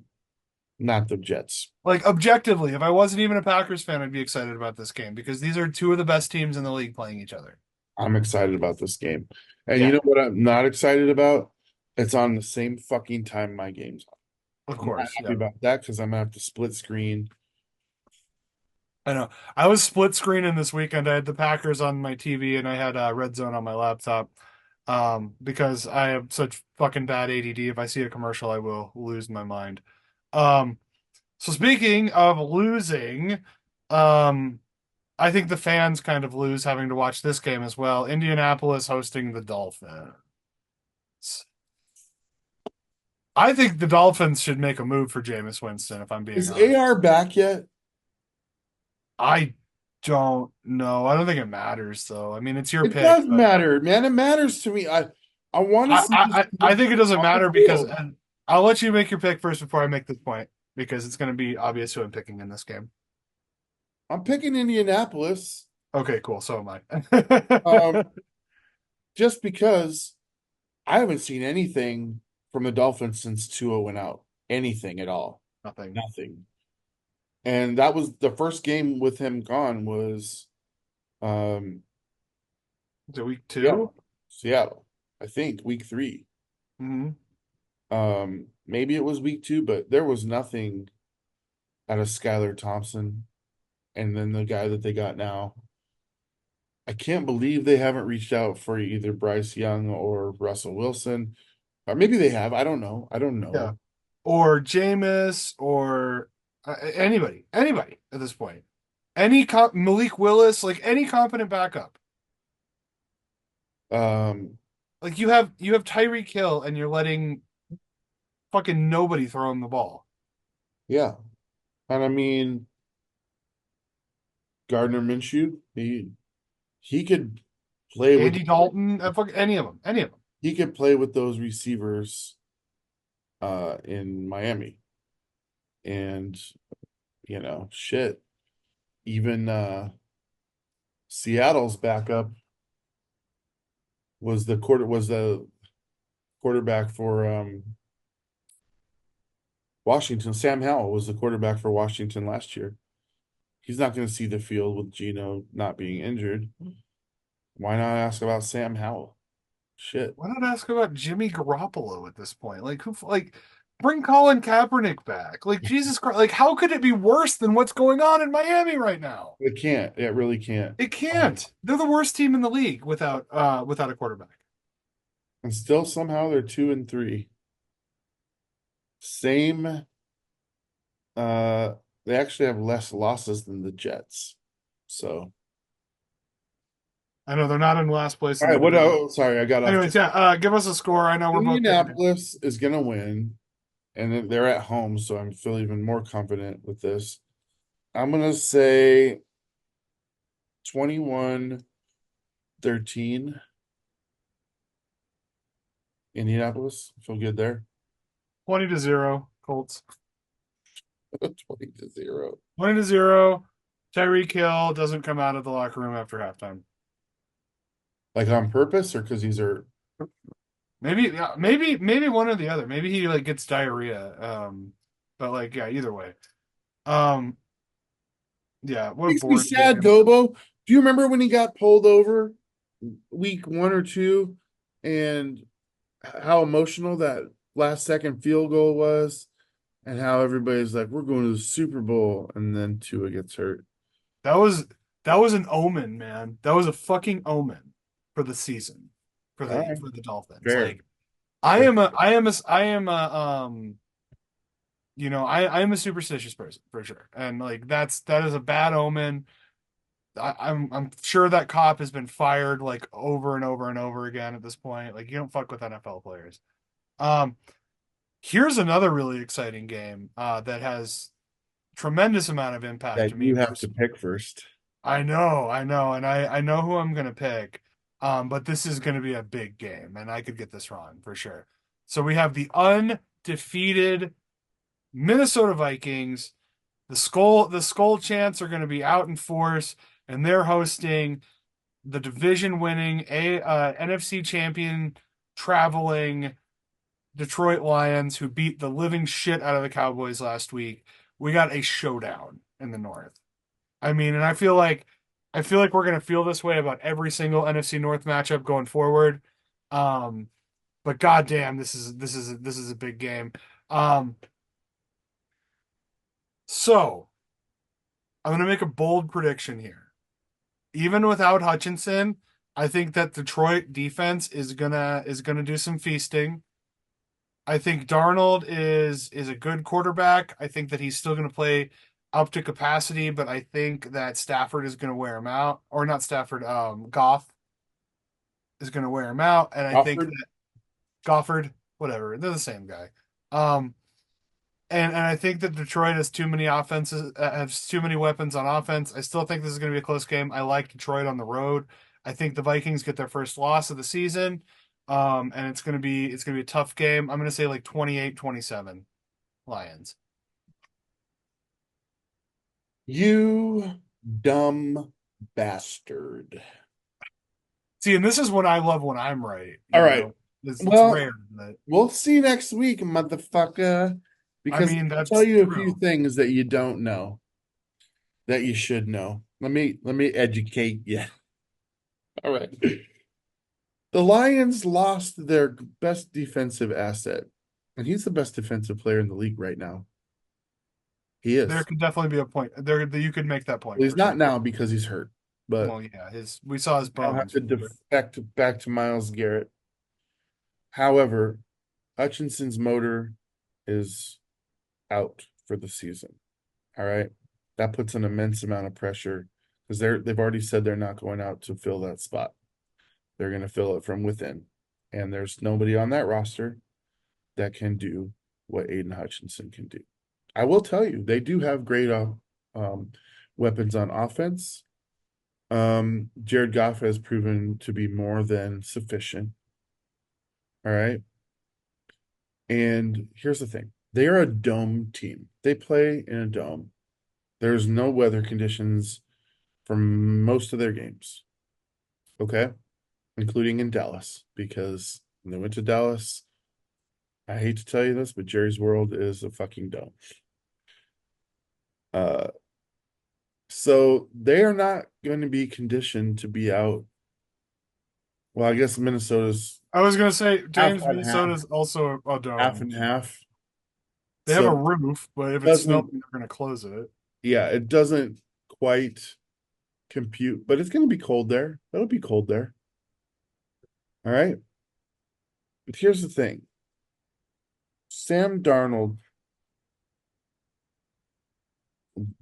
not the Jets. Like objectively, if I wasn't even a Packers fan, I'd be excited about this game because these are two of the best teams in the league playing each other. I'm excited about this game. And you Yeah, know what I'm not excited about? It's on the same fucking time my game's on. of I'm not course. happy Yeah. about that because I'm gonna have to split screen. I know. I was split screening this weekend. I had the Packers on my TV and I had Red Zone on my laptop. Because I have such fucking bad ADD. If I see a commercial, I will lose my mind. Um, so speaking of losing, um, I think the fans kind of lose having to watch this game as well. Indianapolis hosting the Dolphins. I think the Dolphins should make a move for Jameis Winston, if I'm being Is honest. AR back yet? I don't know. I don't think it matters though. I mean, it's your It pick, does but matter, man. It matters to me. I want to see this I think it doesn't on the matter because field. and I'll let you make your pick first before I make this point because it's going to be obvious who I'm picking in this game. I'm picking Indianapolis, Okay, cool. So am I. um, just because I haven't seen anything from the Dolphins since Tua went out. Anything at all. Nothing. Nothing. And that was the first game with him gone was um Is it week yeah, two? Seattle. I think week 3. Hmm. Maybe it was week 2, but there was nothing out of Skylar Thompson and then the guy that they got now. I can't believe they haven't reached out for either Bryce Young or Russell Wilson. Or maybe they have. I don't know. I don't Yeah. know. Or Jameis or anybody at this point. Malik Willis, like any competent backup. Um, Like you have Tyreek Hill and you're letting fucking nobody throw him the ball. yeah. And I mean Gardner Minshew, he could play with Andy Dalton, fuck any of them, any of them. he could play with those receivers in Miami. And shit. Even Seattle's backup was the quarterback for Washington. Sam Howell was the quarterback for Washington last year. He's not going to see the field with Geno not being injured. Why not ask about Sam Howell? Shit. Why not ask about Jimmy Garoppolo at this point? Like bring Colin Kaepernick back. Like Jesus Christ, like how could it be worse than what's going on in Miami right now? It can't. It really can't. It can't. They're the worst team in the league without a quarterback. And still somehow they're 2-3. Same. Uh, they actually have less losses than the Jets. So, I know they're not in last place all in right. the What? division. Oh, sorry, I got off. Anyways, yeah, give us a score. I know we're both picking it. Indianapolis is gonna win, and they're at home, so I'm feel even more confident with this. I'm gonna say 21-13. Indianapolis. Feel good there. 20-0, Colts. 20-0. 20-0. Tyreek Hill doesn't come out of the locker room after halftime. Like on purpose or because he's hurt? Maybe, yeah, maybe one or the other. Maybe he like gets diarrhea. But like, yeah, either way. Um, yeah, what a Makes me boring sad, game. Gobo. Do you remember when he got pulled over week 1 or 2 and how emotional that last second field goal was and how everybody's like, we're going to the Super Bowl, and then Tua gets hurt. That was that was an omen, man. That was a fucking omen for the season for All the right, for the Dolphins. fair. Like, Fair. I am a I am a superstitious person for sure, and like that is a bad omen. I'm sure that cop has been fired like over and over and over again at this point. Like you don't fuck with NFL players. Um, Here's another really exciting game that has tremendous amount of impact to That me you have to personally. pick first. I know, and I know who I'm gonna pick. But this is gonna be a big game, and I could get this wrong for sure. So we have the undefeated Minnesota Vikings. The Skull Chants are gonna be out in force, and they're hosting the division winning NFC champion traveling Detroit Lions, who beat the living shit out of the Cowboys last week. We got a showdown in the North. I mean, and I feel like we're gonna feel this way about every single NFC North matchup going forward. Um, but goddamn, this is a big game. Um, so I'm gonna make a bold prediction here. Even without Hutchinson, I think that Detroit defense is gonna do some feasting. I think Darnold is a good quarterback. I think that he's still going to play up to capacity, but I think that Stafford is going to wear him out, or not Stafford. Goff is going to wear him out, and I think Alfred, that Gofford, whatever, they're the same guy. Um, and I think that Detroit has too many offenses, has too many weapons on offense. I still think this is going to be a close game. I like Detroit on the road. I think the Vikings get their first loss of the season. And it's gonna be a tough game. I'm gonna say like 28-27 Lions. you dumb bastard. See, and this is when I love when I'm right, All right. It's Well, rare, but we'll see next week, motherfucker. I Because mean I'll tell that's you a few true. things that you don't know that you should know. Let me educate you. All right. The Lions lost their best defensive asset, and he's the best defensive player in the league right now. He There is. could definitely be a point there that you could make that point Well, he's for not sure. now because he's hurt, but Well, yeah, his we saw his now have bones. to defect back to Myles Garrett. However, Hutchinson's motor is out for the season. All right. That puts an immense amount of pressure because they've already said they're not going out to fill that spot. They're going to fill it from within. And there's nobody on that roster that can do what Aiden Hutchinson can do. I will tell you, they do have great um, weapons on offense. Jared Goff has proven to be more than sufficient. All right. And here's the thing. They are a dome team. They play in a dome. There's no weather conditions for most of their games. Okay. Including in Dallas, because when they went to Dallas, I hate to tell you this, but Jerry's World is a fucking dome. Uh, so they are not going to be conditioned to be out. Well, I guess Minnesota's I was gonna say, half James, and half, Minnesota's also a half dome. and half. They have So a roof, but if it's snowing, doesn't, they're gonna close it. yeah, it doesn't quite compute, but it's going to be cold there. It'll be cold there. All right. But here's the thing. Sam Darnold,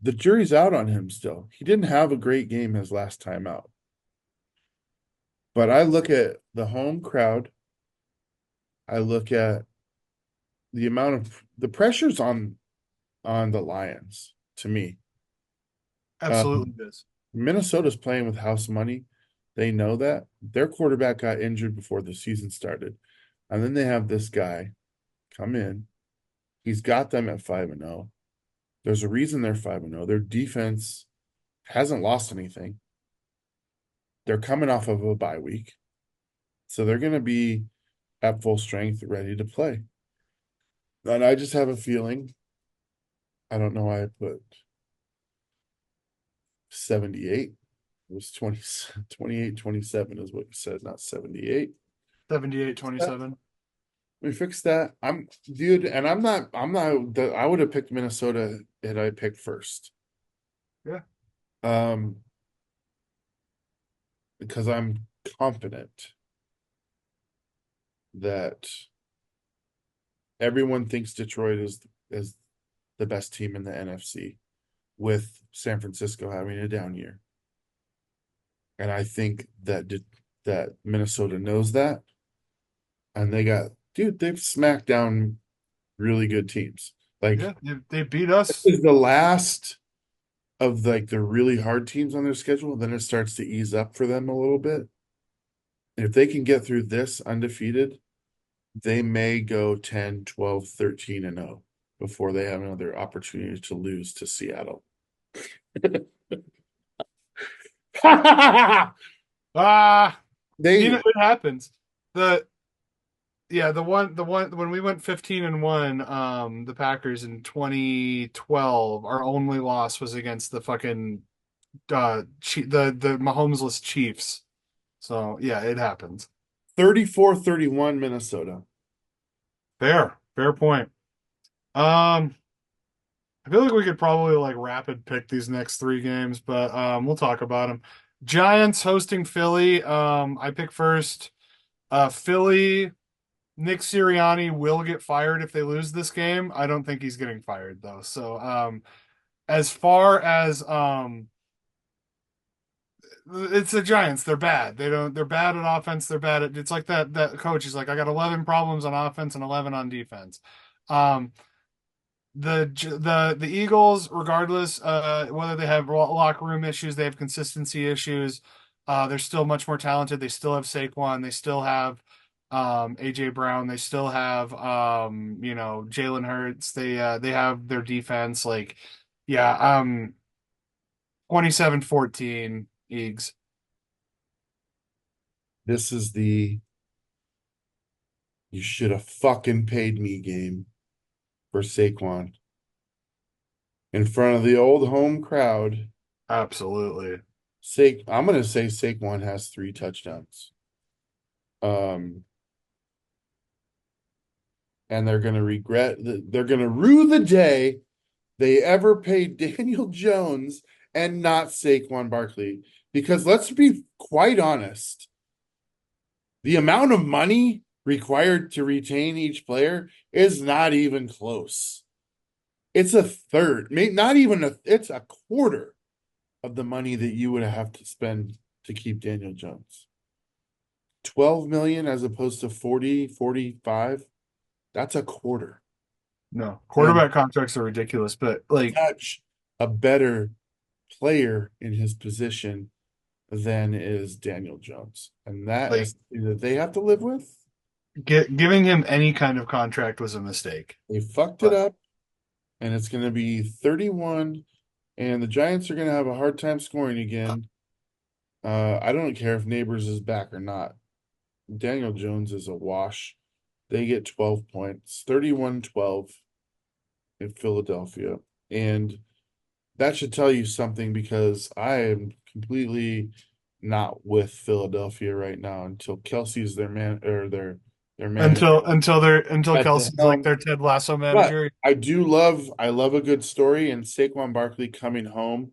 the jury's out on him still. He didn't have a great game his last time out. But I look at the home crowd. I look at the amount of the pressures on the Lions to me. Absolutely Um, it is. Minnesota's playing with house money. They know that. Their quarterback got injured before the season started. And then they have this guy come in. He's got them at 5-0. There's a reason they're 5-0. Their defense hasn't lost anything. They're coming off of a bye week. So they're going to be at full strength, ready to play. And I just have a feeling, I don't know why I put 78. It was 20, 28, 27 is what you said, not 78. 78-27. We fixed that. I'm dude, and I would have picked Minnesota had I picked first. Yeah. Um, because I'm confident that everyone thinks Detroit is the best team in the NFC, with San Francisco having a down year. And I think that Minnesota knows that, and they've smacked down really good teams. Like Yeah. They beat this us. is the last of like the really hard teams on their schedule. Then it starts to ease up for them a little bit. If they can get through this undefeated, they may go 10, 12, 13 and 0 before they have another opportunity to lose to Seattle. Ah, They it happens. The Yeah, the one when we went 15-1, the Packers in 2012, our only loss was against the fucking the Mahomesless Chiefs. So yeah, it happens. 34-31 Minnesota. Fair point. Um, I feel like we could probably like rapid pick these next three games, but we'll talk about them. Giants hosting Philly. I pick first. Philly. Nick Sirianni will get fired if they lose this game. I don't think he's getting fired though. So, as far as it's the Giants. They're bad. They're bad at offense. They're bad at. It's like that coach. He's like, I got 11 problems on offense and 11 on defense. Um, the Eagles, regardless, whether they have locker room issues, they have consistency issues. They're still much more talented. They still have Saquon. They still have AJ Brown. They still have Jalen Hurts. They have their defense. Like, yeah, 27-14 Eags. This is the you should have fucking paid me game for Saquon in front of the old home crowd. Absolutely. I'm gonna say Saquon has 3 touchdowns. Um, and they're gonna rue the day they ever paid Daniel Jones and not Saquon Barkley. Because let's be quite honest, the amount of money required to retain each player is not even close. It's a third, not even it's a quarter of the money that you would have to spend to keep Daniel Jones. 12 million as opposed to 40, 45. That's a quarter. No, And quarterback contracts are ridiculous, but like, such a better player in his position than is Daniel Jones. And that like is something that they have to live with. Giving him any kind of contract was a mistake. They fucked it But up, and it's going to be 31, and the Giants are going to have a hard time scoring again. I don't care if Neighbors is back or not. Daniel Jones is a wash. They get 12 points, 31-12 in Philadelphia. And that should tell you something because I am completely not with Philadelphia right now until Kelsey's their man or their manager until at the Kelsey's like helm. their Ted Lasso But manager. I love a good story, and Saquon Barkley coming home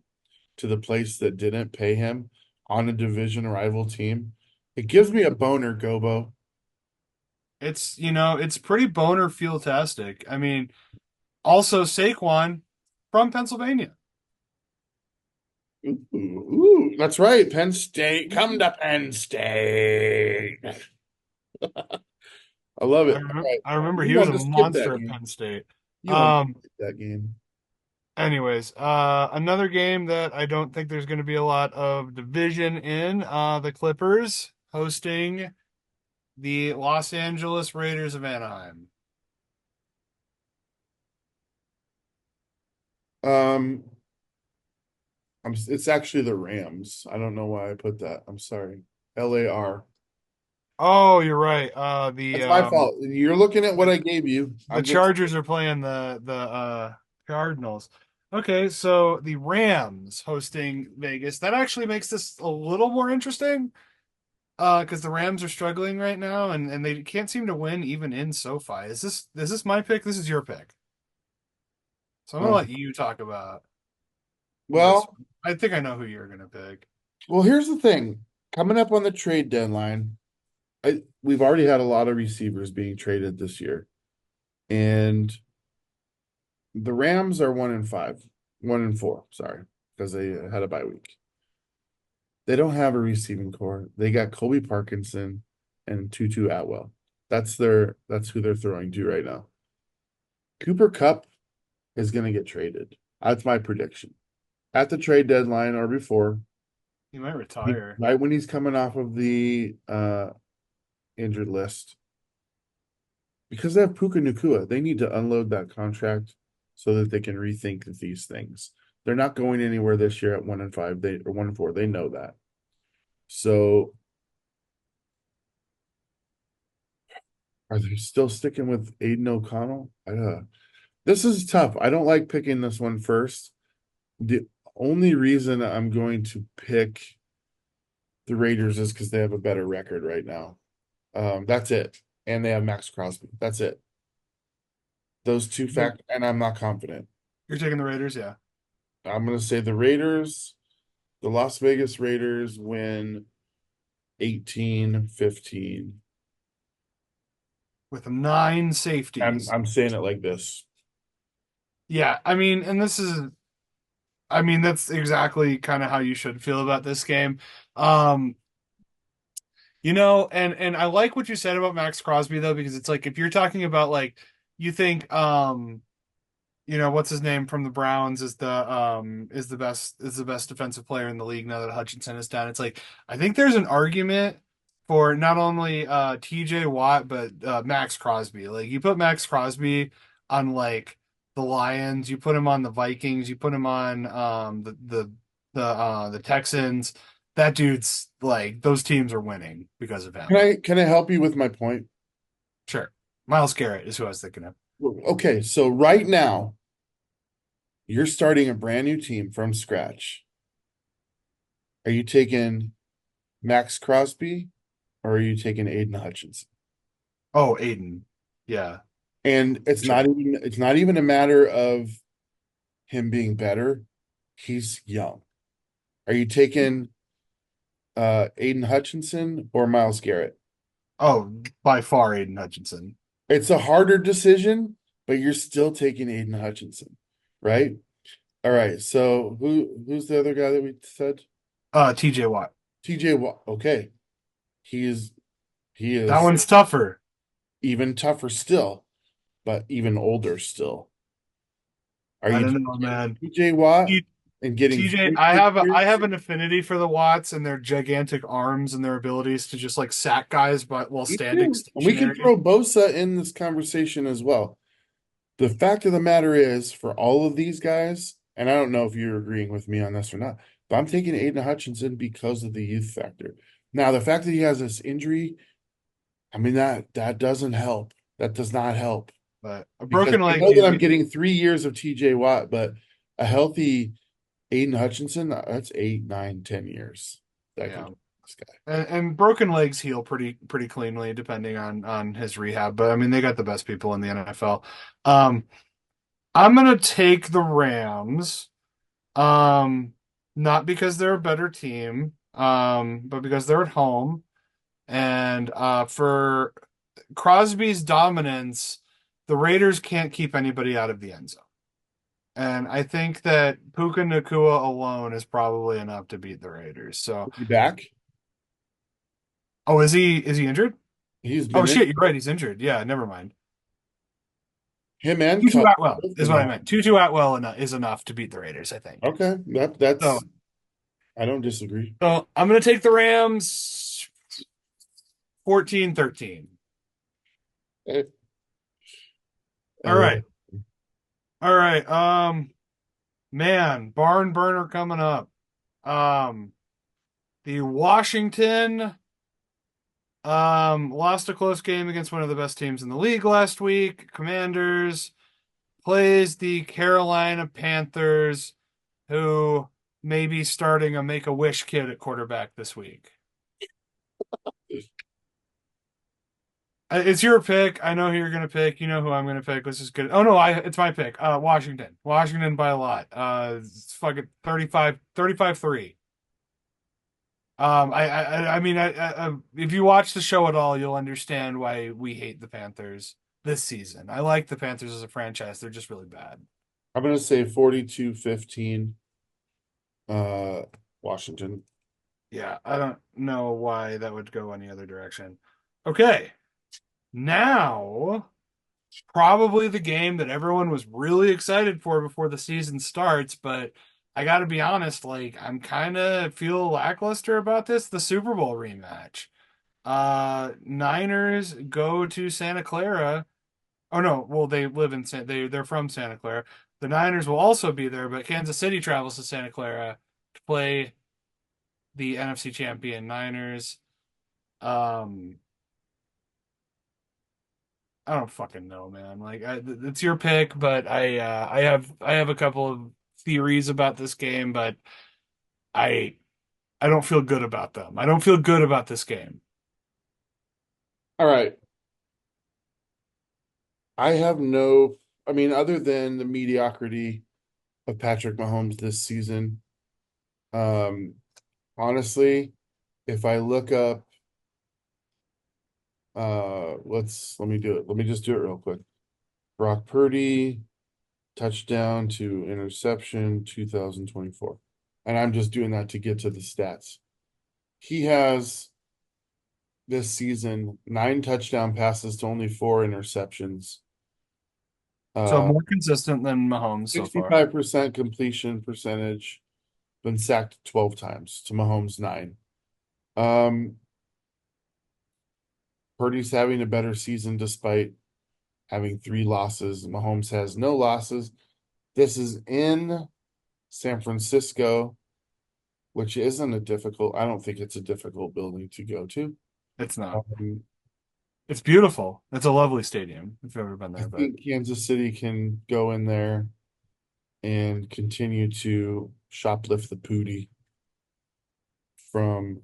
to the place that didn't pay him on a division rival team. It gives me a boner, Gobo. It's pretty boner fuel-tastic. I mean, also Saquon from Pennsylvania. Ooh, that's right. Penn State. Come to Penn State. I love it. All right. I remember You he was a wanted to skip that monster at game. Penn State. You wanted to Um, skip that game. Anyways, another game that I don't think there's going to be a lot of division in, the Clippers hosting the Los Angeles Raiders of Anaheim. Um, it's actually the Rams. I don't know why I put that. I'm sorry. LAR. Oh, you're right. That's my fault. You're looking at what I gave you. The I'm just Chargers are playing the Cardinals. Okay, so the Rams hosting Vegas. That actually makes this a little more interesting. Because the Rams are struggling right now and they can't seem to win even in SoFi. Is this my pick? This is your pick. So I'm gonna uh, let you talk about this well, one. I think I know who you're gonna pick. well, here's the thing. Coming up on the trade deadline, we've already had a lot of receivers being traded this year. And the Rams are 1-5, 1-4, sorry, because they had a bye week. They don't have a receiving core. They got Colby Parkinson and Tutu Atwell. That's who they're throwing to right now. Cooper Kupp is going to get traded. That's my prediction. At the trade deadline or before, He might retire. right when he's coming off of the injured list. Because they have Puka Nacua, they need to unload that contract so that they can rethink these things. They're not going anywhere this year at 1-5. They or 1-4. They know that. So are they still sticking with Aiden O'Connell? This is tough. I don't like picking this one first. The only reason I'm going to pick the Raiders is because they have a better record right now. That's it. And they have Max Crosby. That's it. Those two You're, factors, and I'm not confident. you're taking the Raiders, yeah. I'm going to say the Las Vegas Raiders win 18-15. With nine I'm safeties. I'm saying it like this. Yeah, I mean, that's exactly kind of how you should feel about this game. Um, and I like what you said about Max Crosby though, because it's like if you're talking about like you think what's his name from the Browns is the best defensive player in the league now that Hutchinson is down. It's like I think there's an argument for not only TJ Watt but Max Crosby. Like you put Max Crosby on like the Lions, you put him on the Vikings, you put him on the Texans. That dude's like those teams are winning because of Can him. I help you with my point? Sure. Miles Garrett is who I was thinking of. Okay, so right now you're starting a brand new team from scratch. Are you taking Max Crosby or are you taking Aiden Hutchinson? Oh, Aiden. Yeah, And sure. it's not even a matter of him being better. He's young. Are you taking Aiden Hutchinson or Miles Garrett? Oh, by far Aiden Hutchinson. It's a harder decision, but you're still taking Aiden Hutchinson, right? All right. So who's the other guy that we said? TJ Watt. TJ Watt. Okay. He is he That is one's tougher. even tougher still, but even older still. Are I you don't know, taking man. TJ Watt T- and getting TJ, 46 I years. have an affinity for the Watts and their gigantic arms and their abilities to just like sack guys but while Me standing too. And we can stationary. throw Bosa in this conversation as well. The fact of the matter is, for all of these guys, and I don't know if you're agreeing with me on this or not, but I'm taking Aiden Hutchinson because of the youth factor. Now, the fact that he has this injury, I mean that doesn't help. That does not help But a because broken I leg, know that I'm he getting 3 years of TJ Watt, but a healthy Aiden Hutchinson, that's 8, 9, 10 years that I can yeah. get this guy. And broken legs heal pretty cleanly depending on his rehab. But I mean, they got the best people in the NFL. Um, I'm gonna take the Rams. Um, Not because they're a better team, but because they're at home. And for Crosby's dominance, the Raiders can't keep anybody out of the end zone. And I think that Puka Nakua alone is probably enough to beat the Raiders. So, Is he back? oh, is he injured? He's Oh been in. shit, you're right, he's injured. Yeah, never mind. Him and Tutu Cup Atwell both is been what I out. meant. Tutu Atwell is enough to beat the Raiders, I think. Okay, So, that's I don't disagree. so I'm gonna take the Rams 14-13. Eh, All uh, right. All right. Man, barn burner coming up. Um, the Washington lost a close game against one of the best teams in the league last week. Commanders plays the Carolina Panthers, who may be starting a Make-A-Wish kid at quarterback this week. It's your pick. I know who you're gonna pick. You know who I'm gonna pick. Let's just get. Oh no, it's my pick. Washington. Washington by a lot. It's fucking 35-3. I mean, if you watch the show at all, you'll understand why we hate the Panthers this season. I like the Panthers as a franchise. They're just really bad. I'm gonna say 42-15, uh, Washington. Yeah, I don't know why that would go any other direction. Okay, now probably the game that everyone was really excited for before the season starts, but I got to be honest, like I'm kind of feel lackluster about this, the Super Bowl rematch. Niners go to Santa Clara. Oh no, well they live in they're from Santa Clara. The Niners will also be there, but Kansas City travels to Santa Clara to play the NFC champion Niners. Um I don't fucking know, man. Like it's your pick, but I have a couple of theories about this game, but I I don't feel good about them. I don't feel good about this game. All right. I have no, I mean, other than the mediocrity of Patrick Mahomes this season, um, honestly, if I look up, let me do it. Let me just do it real quick. Brock Purdy, touchdown to interception, 2024. And I'm just doing that to get to the stats. He has this season 9 touchdown passes to only 4 interceptions. So Uh, more consistent than Mahomes so far. 65% completion percentage, been sacked 12 times to Mahomes 9. Um, Purdy's having a better season despite having 3 losses. Mahomes has no losses. This is in San Francisco, which isn't a difficult, I don't think it's a difficult building to go to. It's not. Um, It's beautiful. It's a lovely stadium if you've ever been I there, but think Kansas City can go in there and continue to shoplift the pooty from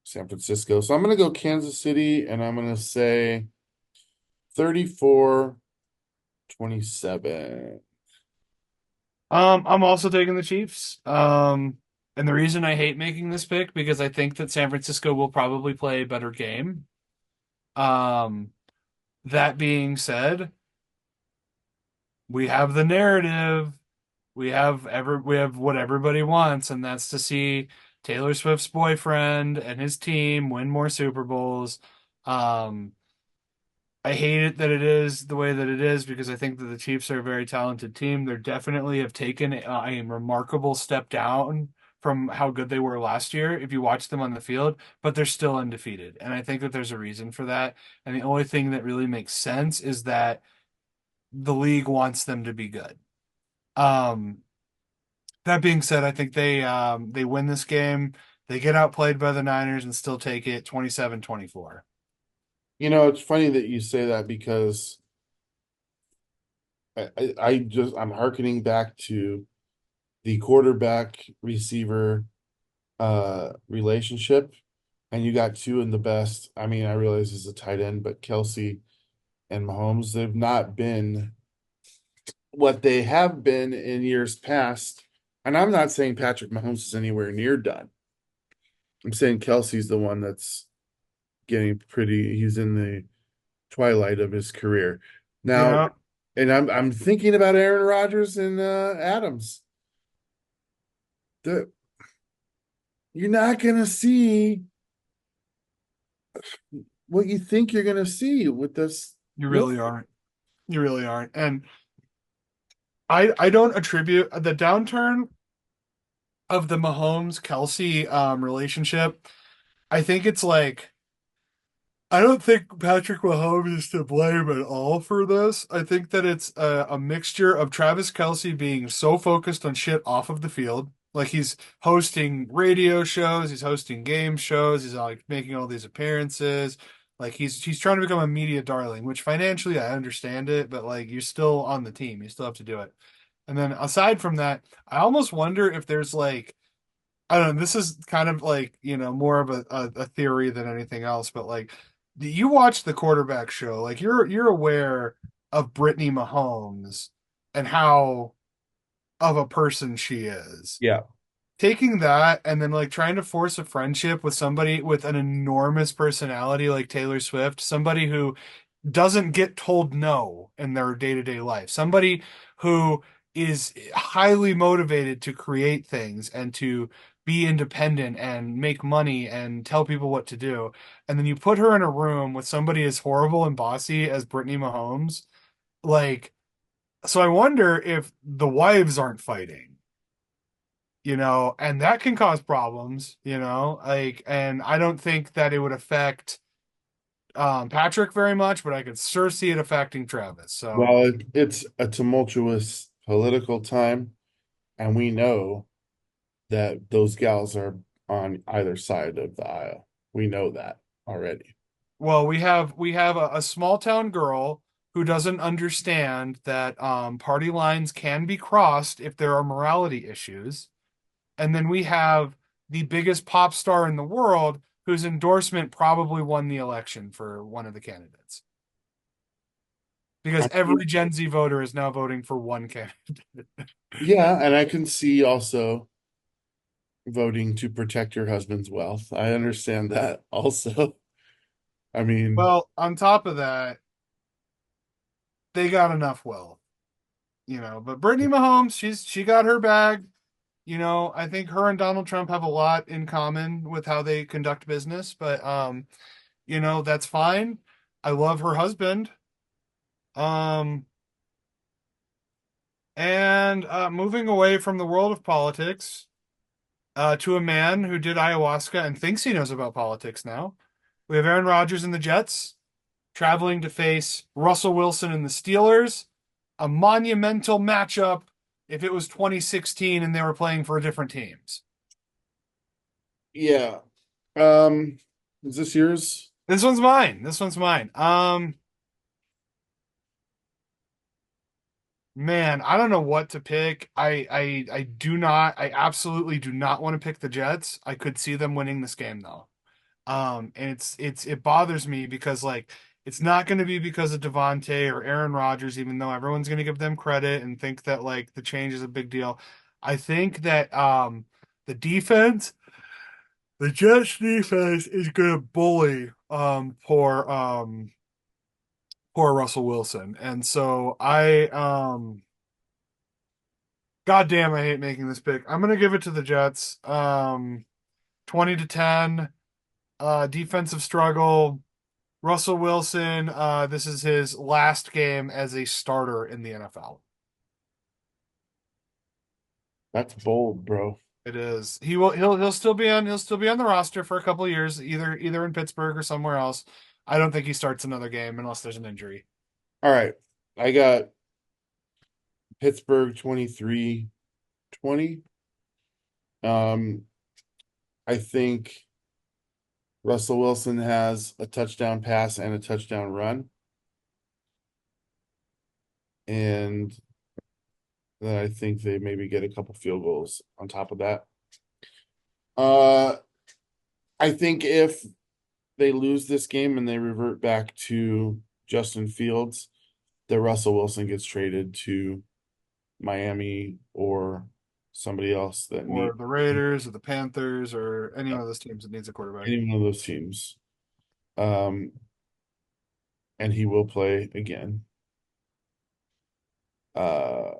San Francisco. So I'm going to go Kansas City and I'm going to say 34-27. I'm also taking the Chiefs. And the reason I hate making this pick because I think that San Francisco will probably play a better game. Um, that being said, we have the narrative. We have what everybody wants, and that's to see Taylor Swift's boyfriend and his team win more Super Bowls. Um, I hate it that it is the way that it is because I think that the Chiefs are a very talented team. They definitely have taken a remarkable step down from how good they were last year if you watch them on the field, but they're still undefeated. And I think that there's a reason for that. And the only thing that really makes sense is that the league wants them to be good. Um, that being said, I think they win this game. They get outplayed by the Niners and still take it 27-24. It's funny that you say that because I'm hearkening back to the quarterback receiver relationship, and you got two in the best. I mean, I realize he's a tight end, but Kelsey and Mahomes, they've not been what they have been in years past. And I'm not saying Patrick Mahomes is anywhere near done. I'm saying Kelsey's the one that's getting pretty, he's in the twilight of his career. Now, Yeah, and I'm thinking about Aaron Rodgers and Adams. The, you're not gonna see what you think you're gonna see with this. you really aren't. You really aren't. And I don't attribute the downturn of the Mahomes Kelsey relationship. I think it's like I don't think Patrick Mahomes is to blame at all for this. I think that it's a mixture of Travis Kelsey being so focused on shit off of the field. Like he's hosting radio shows, he's hosting game shows, he's like making all these appearances. Like he's trying to become a media darling, which financially I understand it, but like you're still on the team, you still have to do it. And then aside from that, I almost wonder if there's like I don't know, this is kind of like, more of a theory than anything else, but like you watch the quarterback show, like you're aware of Brittany Mahomes and how of a person she is. Yeah. Taking that and then like trying to force a friendship with somebody with an enormous personality like Taylor Swift, somebody who doesn't get told no in their day-to-day life. Somebody who is highly motivated to create things and to be independent and make money and tell people what to do. And then you put her in a room with somebody as horrible and bossy as Brittany Mahomes. Like, so I wonder if the wives aren't fighting, and that can cause problems, like, and I don't think that it would affect Patrick very much, but I could sure see it affecting Travis. So, Well, it's a tumultuous political time, and we know that those gals are on either side of the aisle. We know that already. well, we have a small town girl who doesn't understand that party lines can be crossed if there are morality issues, and then we have the biggest pop star in the world whose endorsement probably won the election for one of the candidates because I every mean, Gen Z voter is now voting for one candidate. yeah, and I can see also voting to protect your husband's wealth. I understand that also. I mean, Well, on top of that, they got enough wealth, But Brittany Mahomes, she got her bag. I think her and Donald Trump have a lot in common with how they conduct business, but that's fine. I love her husband. Um, and moving away from the world of politics, to a man who did ayahuasca and thinks he knows about politics now. We have Aaron Rodgers and the Jets traveling to face Russell Wilson and the Steelers, a monumental matchup if it was 2016 and they were playing for different teams. yeah. Um, is this yours? This one's mine. This one's mine. Man, I don't know what to pick. I do not. I absolutely do not want to pick the Jets. I could see them winning this game though. And it bothers me because like it's not going to be because of Devontae or Aaron Rodgers, even though everyone's going to give them credit and think that like the change is a big deal. I think that the defense, the Jets defense is going to bully poor Russell Wilson. And so God damn, I hate making this pick. I'm gonna give it to the Jets. 20-10. Defensive struggle. Russell Wilson, this is his last game as a starter in the NFL. That's bold, bro. It is. He'll still be on the roster for a couple of years, either in Pittsburgh or somewhere else. I don't think he starts another game unless there's an injury. All right. I got Pittsburgh 23-20. Um, I think Russell Wilson has a touchdown pass and a touchdown run. And then I think they maybe get a couple field goals on top of that. Uh, I think if they lose this game and they revert back to Justin Fields, that Russell Wilson gets traded to Miami or somebody else that Or need the Raiders or the Panthers or any one of those teams that needs a quarterback. any one of those teams. Um, and he will play again. Uh,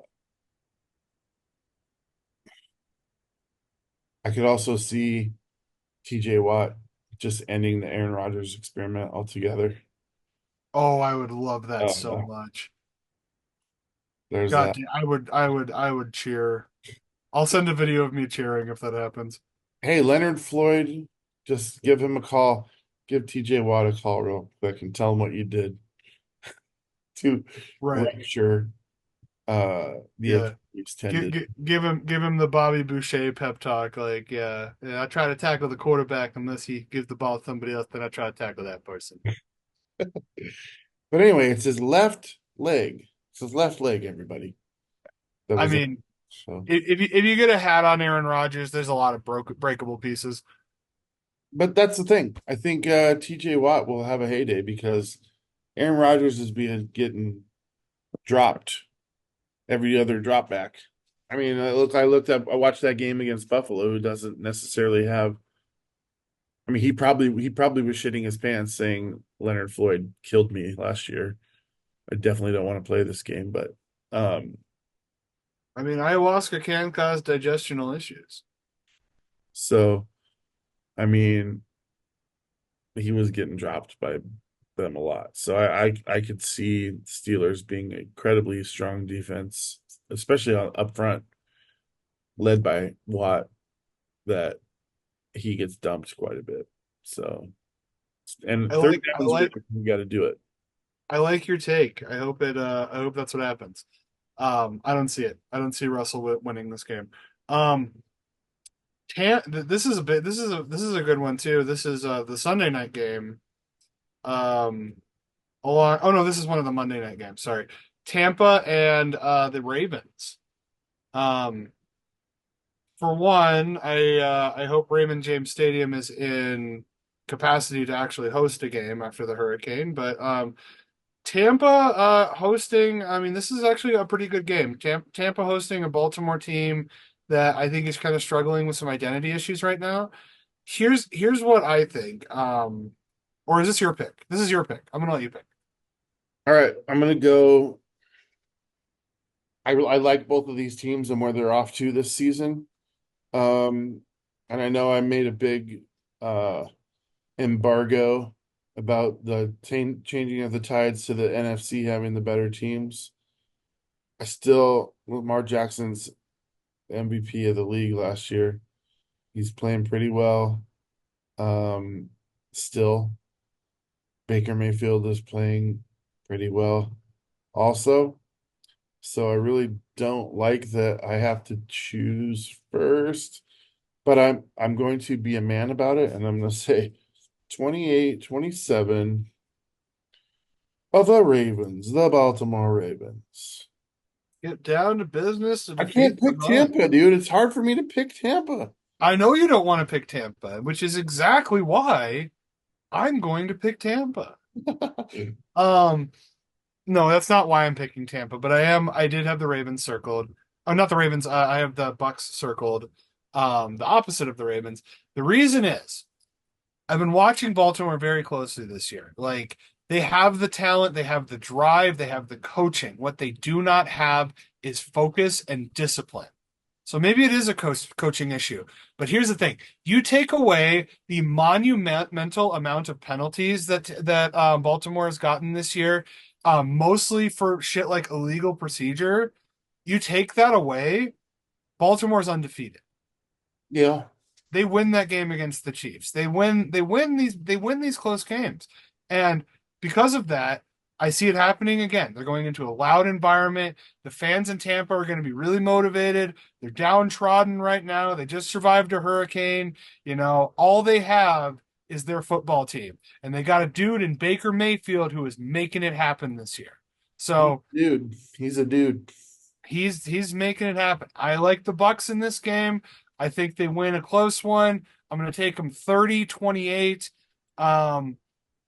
I could also see TJ Watt just ending the Aaron Rodgers experiment altogether. Oh, I would love that so Uh, much. there's God, that. I would cheer. I'll send a video of me cheering if that happens. Hey, Leonard Floyd, just give him a call. Give TJ Watt a call real quick and tell him what you did to Right. rupture the Yeah. Achilles tendon. Give him the Bobby Boucher pep talk. Like, yeah, I try to tackle the quarterback unless he gives the ball to somebody else, then I try to tackle that person. But anyway, it's his left leg. It's his left leg, everybody. That I was mean, so. if you get a hat on Aaron Rodgers, there's a lot of breakable pieces. But that's the thing. I think TJ Watt will have a heyday because Aaron Rodgers is being getting dropped every other drop back. I mean, I watched that game against Buffalo, who doesn't necessarily have. I mean, he probably was shitting his pants saying Leonard Floyd killed me last year. I definitely don't want to play this game, but um, I mean, ayahuasca can cause digestional issues. so I mean, he was getting dropped by them a lot. So I could see Steelers being incredibly strong defense, especially up front, led by Watt, that he gets dumped quite a bit. So and third I down's like we got to do it. I like your take. I hope that's what happens. I don't see it. I don't see Russell winning this game. Um, this is a bit. This is a good one too. This is the Sunday night game. Um, along. Oh no, this is one of the Monday night games. Sorry, Tampa and the Ravens. Um, for one, I hope Raymond James Stadium is in capacity to actually host a game after the hurricane. But Tampa hosting, I mean, this is actually a pretty good game. Tampa hosting a Baltimore team that I think is kind of struggling with some identity issues right now. Here's what I think. Or is this your pick? This is your pick. I'm gonna let you pick. All right, I'm gonna go. I like both of these teams and where they're off to this season. Um, and I know I made a big uh embargo about the changing of the tides to the NFC having the better teams. I still, Lamar Jackson's MVP of the league last year. He's playing pretty well. Um, still, Baker Mayfield is playing pretty well also. So I really don't like that I have to choose first, but I'm going to be a man about it and I'm going to say 28-27 of the Ravens, the Baltimore Ravens. Get down to business to I defeat can't the pick odds. Tampa, dude. It's hard for me to pick Tampa. I know you don't want to pick Tampa, which is exactly why I'm going to pick Tampa. Um, no, that's not why I'm picking Tampa, but I did have the Ravens circled. Oh, not the Ravens. I have the Bucks circled. The opposite of the Ravens. The reason is I've been watching Baltimore very closely this year. Like they have the talent, they have the drive, they have the coaching. What they do not have is focus and discipline. So maybe it is a coaching issue. But here's the thing: you take away the monumental amount of penalties that Baltimore has gotten this year, mostly for shit like illegal procedure. You take that away, Baltimore's undefeated. Yeah. They win that game against the Chiefs. They win these close games. And because of that, I see it happening again. They're going into a loud environment. The fans in Tampa are going to be really motivated. They're downtrodden right now. They just survived a hurricane. All they have is their football team. And they got a dude in Baker Mayfield who is making it happen this year. So Dude, he's a dude. he's making it happen. I like the Bucks in this game. I think they win a close one. I'm going to take them 30-28. Um,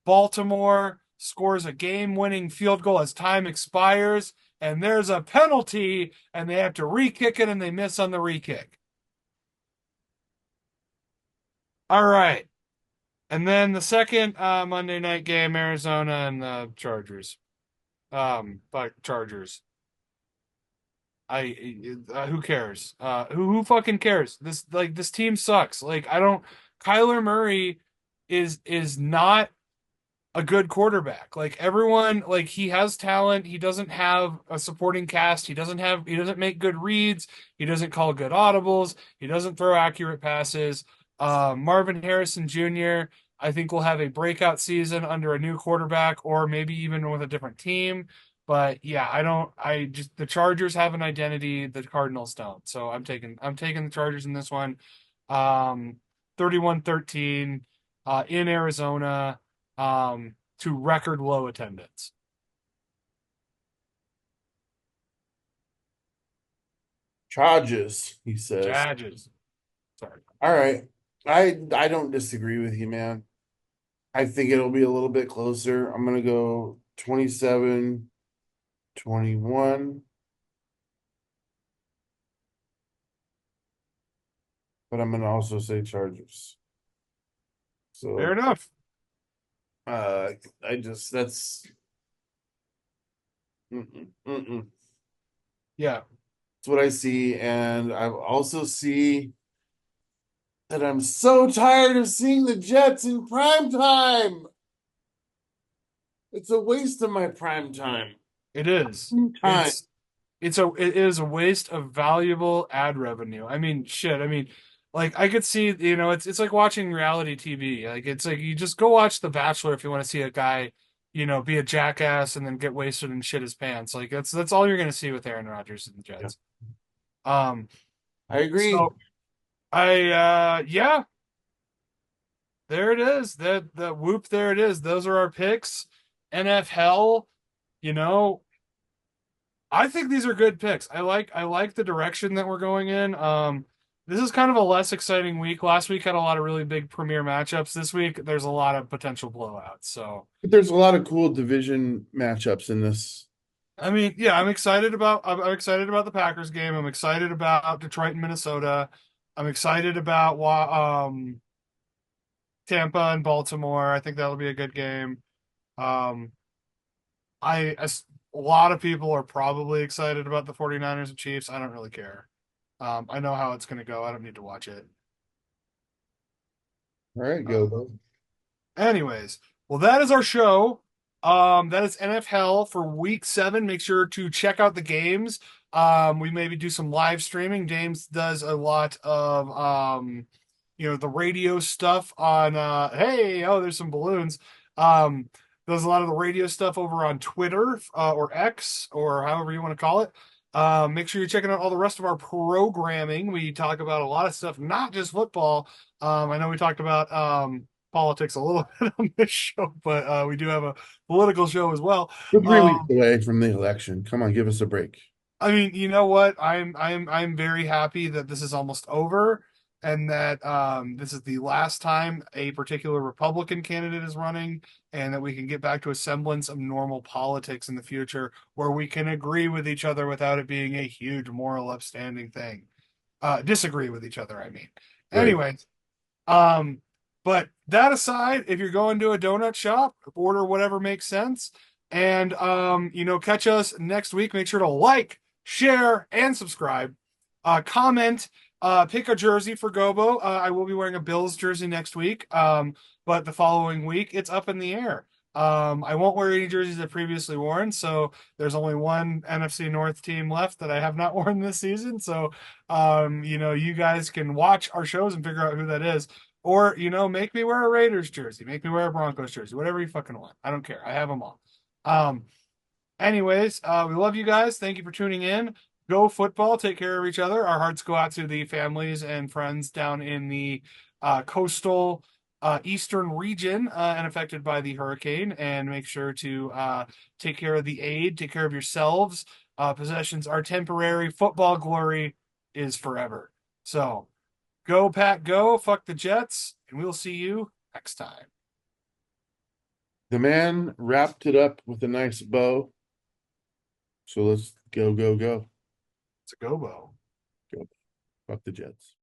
Baltimore scores a game-winning field goal as time expires, and there's a penalty, and they have to re-kick it, and they miss on the re-kick. All right. And then the second Monday night game, Arizona and the Chargers. But Chargers. Who cares? Who fucking cares? This team sucks. Like I don't. Kyler Murray is not a good quarterback. Like everyone, like he has talent. He doesn't have a supporting cast. He doesn't make good reads. He doesn't call good audibles. He doesn't throw accurate passes. Marvin Harrison Jr. I think will have a breakout season under a new quarterback or maybe even with a different team. But yeah, I don't I just the Chargers have an identity, the Cardinals don't. So I'm taking the Chargers in this one. Um 31-13 in Arizona to record low attendance. Charges, he says. Chargers. Sorry. All right. I don't disagree with you, man. I think it'll be a little bit closer. I'm gonna go 27-21, but I'm gonna also say Chargers. Fair So enough. I just that's mm-mm. Yeah. That's what I see, and I also see that I'm so tired of seeing the Jets in prime time. It's a waste of my prime time. It is. Time. It is a waste of valuable ad revenue. I mean, shit. I mean, like I could see, it's like watching reality TV. Like it's like you just go watch The Bachelor if you want to see a guy, be a jackass and then get wasted and shit his pants. Like that's all you're gonna see with Aaron Rodgers and the Yeah, Jets. Um, I agree. so yeah, there it is. That whoop, there it is. Those are our picks. NFL, you know, I think these are good picks. I like the direction that we're going in. This is kind of a less exciting week. Last week had a lot of really big premier matchups. This week there's a lot of potential blowouts. So, But there's a lot of cool division matchups in this. I mean, yeah, I'm excited about the Packers game. I'm excited about Detroit and Minnesota. I'm excited about Tampa and Baltimore. I think that'll be a good game. Um, a lot of people are probably excited about the 49ers and Chiefs. I don't really care. I know how it's going to go. I don't need to watch it. All right, Uh, go. Bud. anyways, well, that is our show. That is NFL for week 7. Make sure to check out the games. We maybe do some live streaming. James does a lot of the radio stuff on hey, oh, there's some balloons. Um, does a lot of the radio stuff over on Twitter or X or however you want to call it. Make sure you're checking out all the rest of our programming. We talk about a lot of stuff, not just football. I know we talked about politics a little bit on this show, but we do have a political show as well. We're 3 weeks Um, away from the election. Come on, give us a break. I mean, you know what? I'm very happy that this is almost over and that this is the last time a particular Republican candidate is running and that we can get back to a semblance of normal politics in the future where we can agree with each other without it being a huge moral upstanding thing. Disagree with each other, I mean. Right. Anyway, um, but that aside, if you're going to a donut shop, order whatever makes sense. And catch us next week. Make sure to like, share, and subscribe. Comment, pick a jersey for Gobo. I will be wearing a Bills jersey next week. But the following week, it's up in the air. I won't wear any jerseys I've previously worn, so there's only one NFC North team left that I have not worn this season. So, you guys can watch our shows and figure out who that is. Or, make me wear a Raiders jersey, make me wear a Broncos jersey, whatever you fucking want. I don't care. I have them all. Um, Anyways, we love you guys. Thank you for tuning in. Go football. Take care of each other. Our hearts go out to the families and friends down in the coastal eastern region and affected by the hurricane. And make sure to take care of the aid. Take care of yourselves. Possessions are temporary. Football glory is forever. So go, Pack, go. Fuck the Jets. And we'll see you next time. The man wrapped it up with a nice bow. So let's go, go, go. It's a gobo. Go. Fuck the Jets.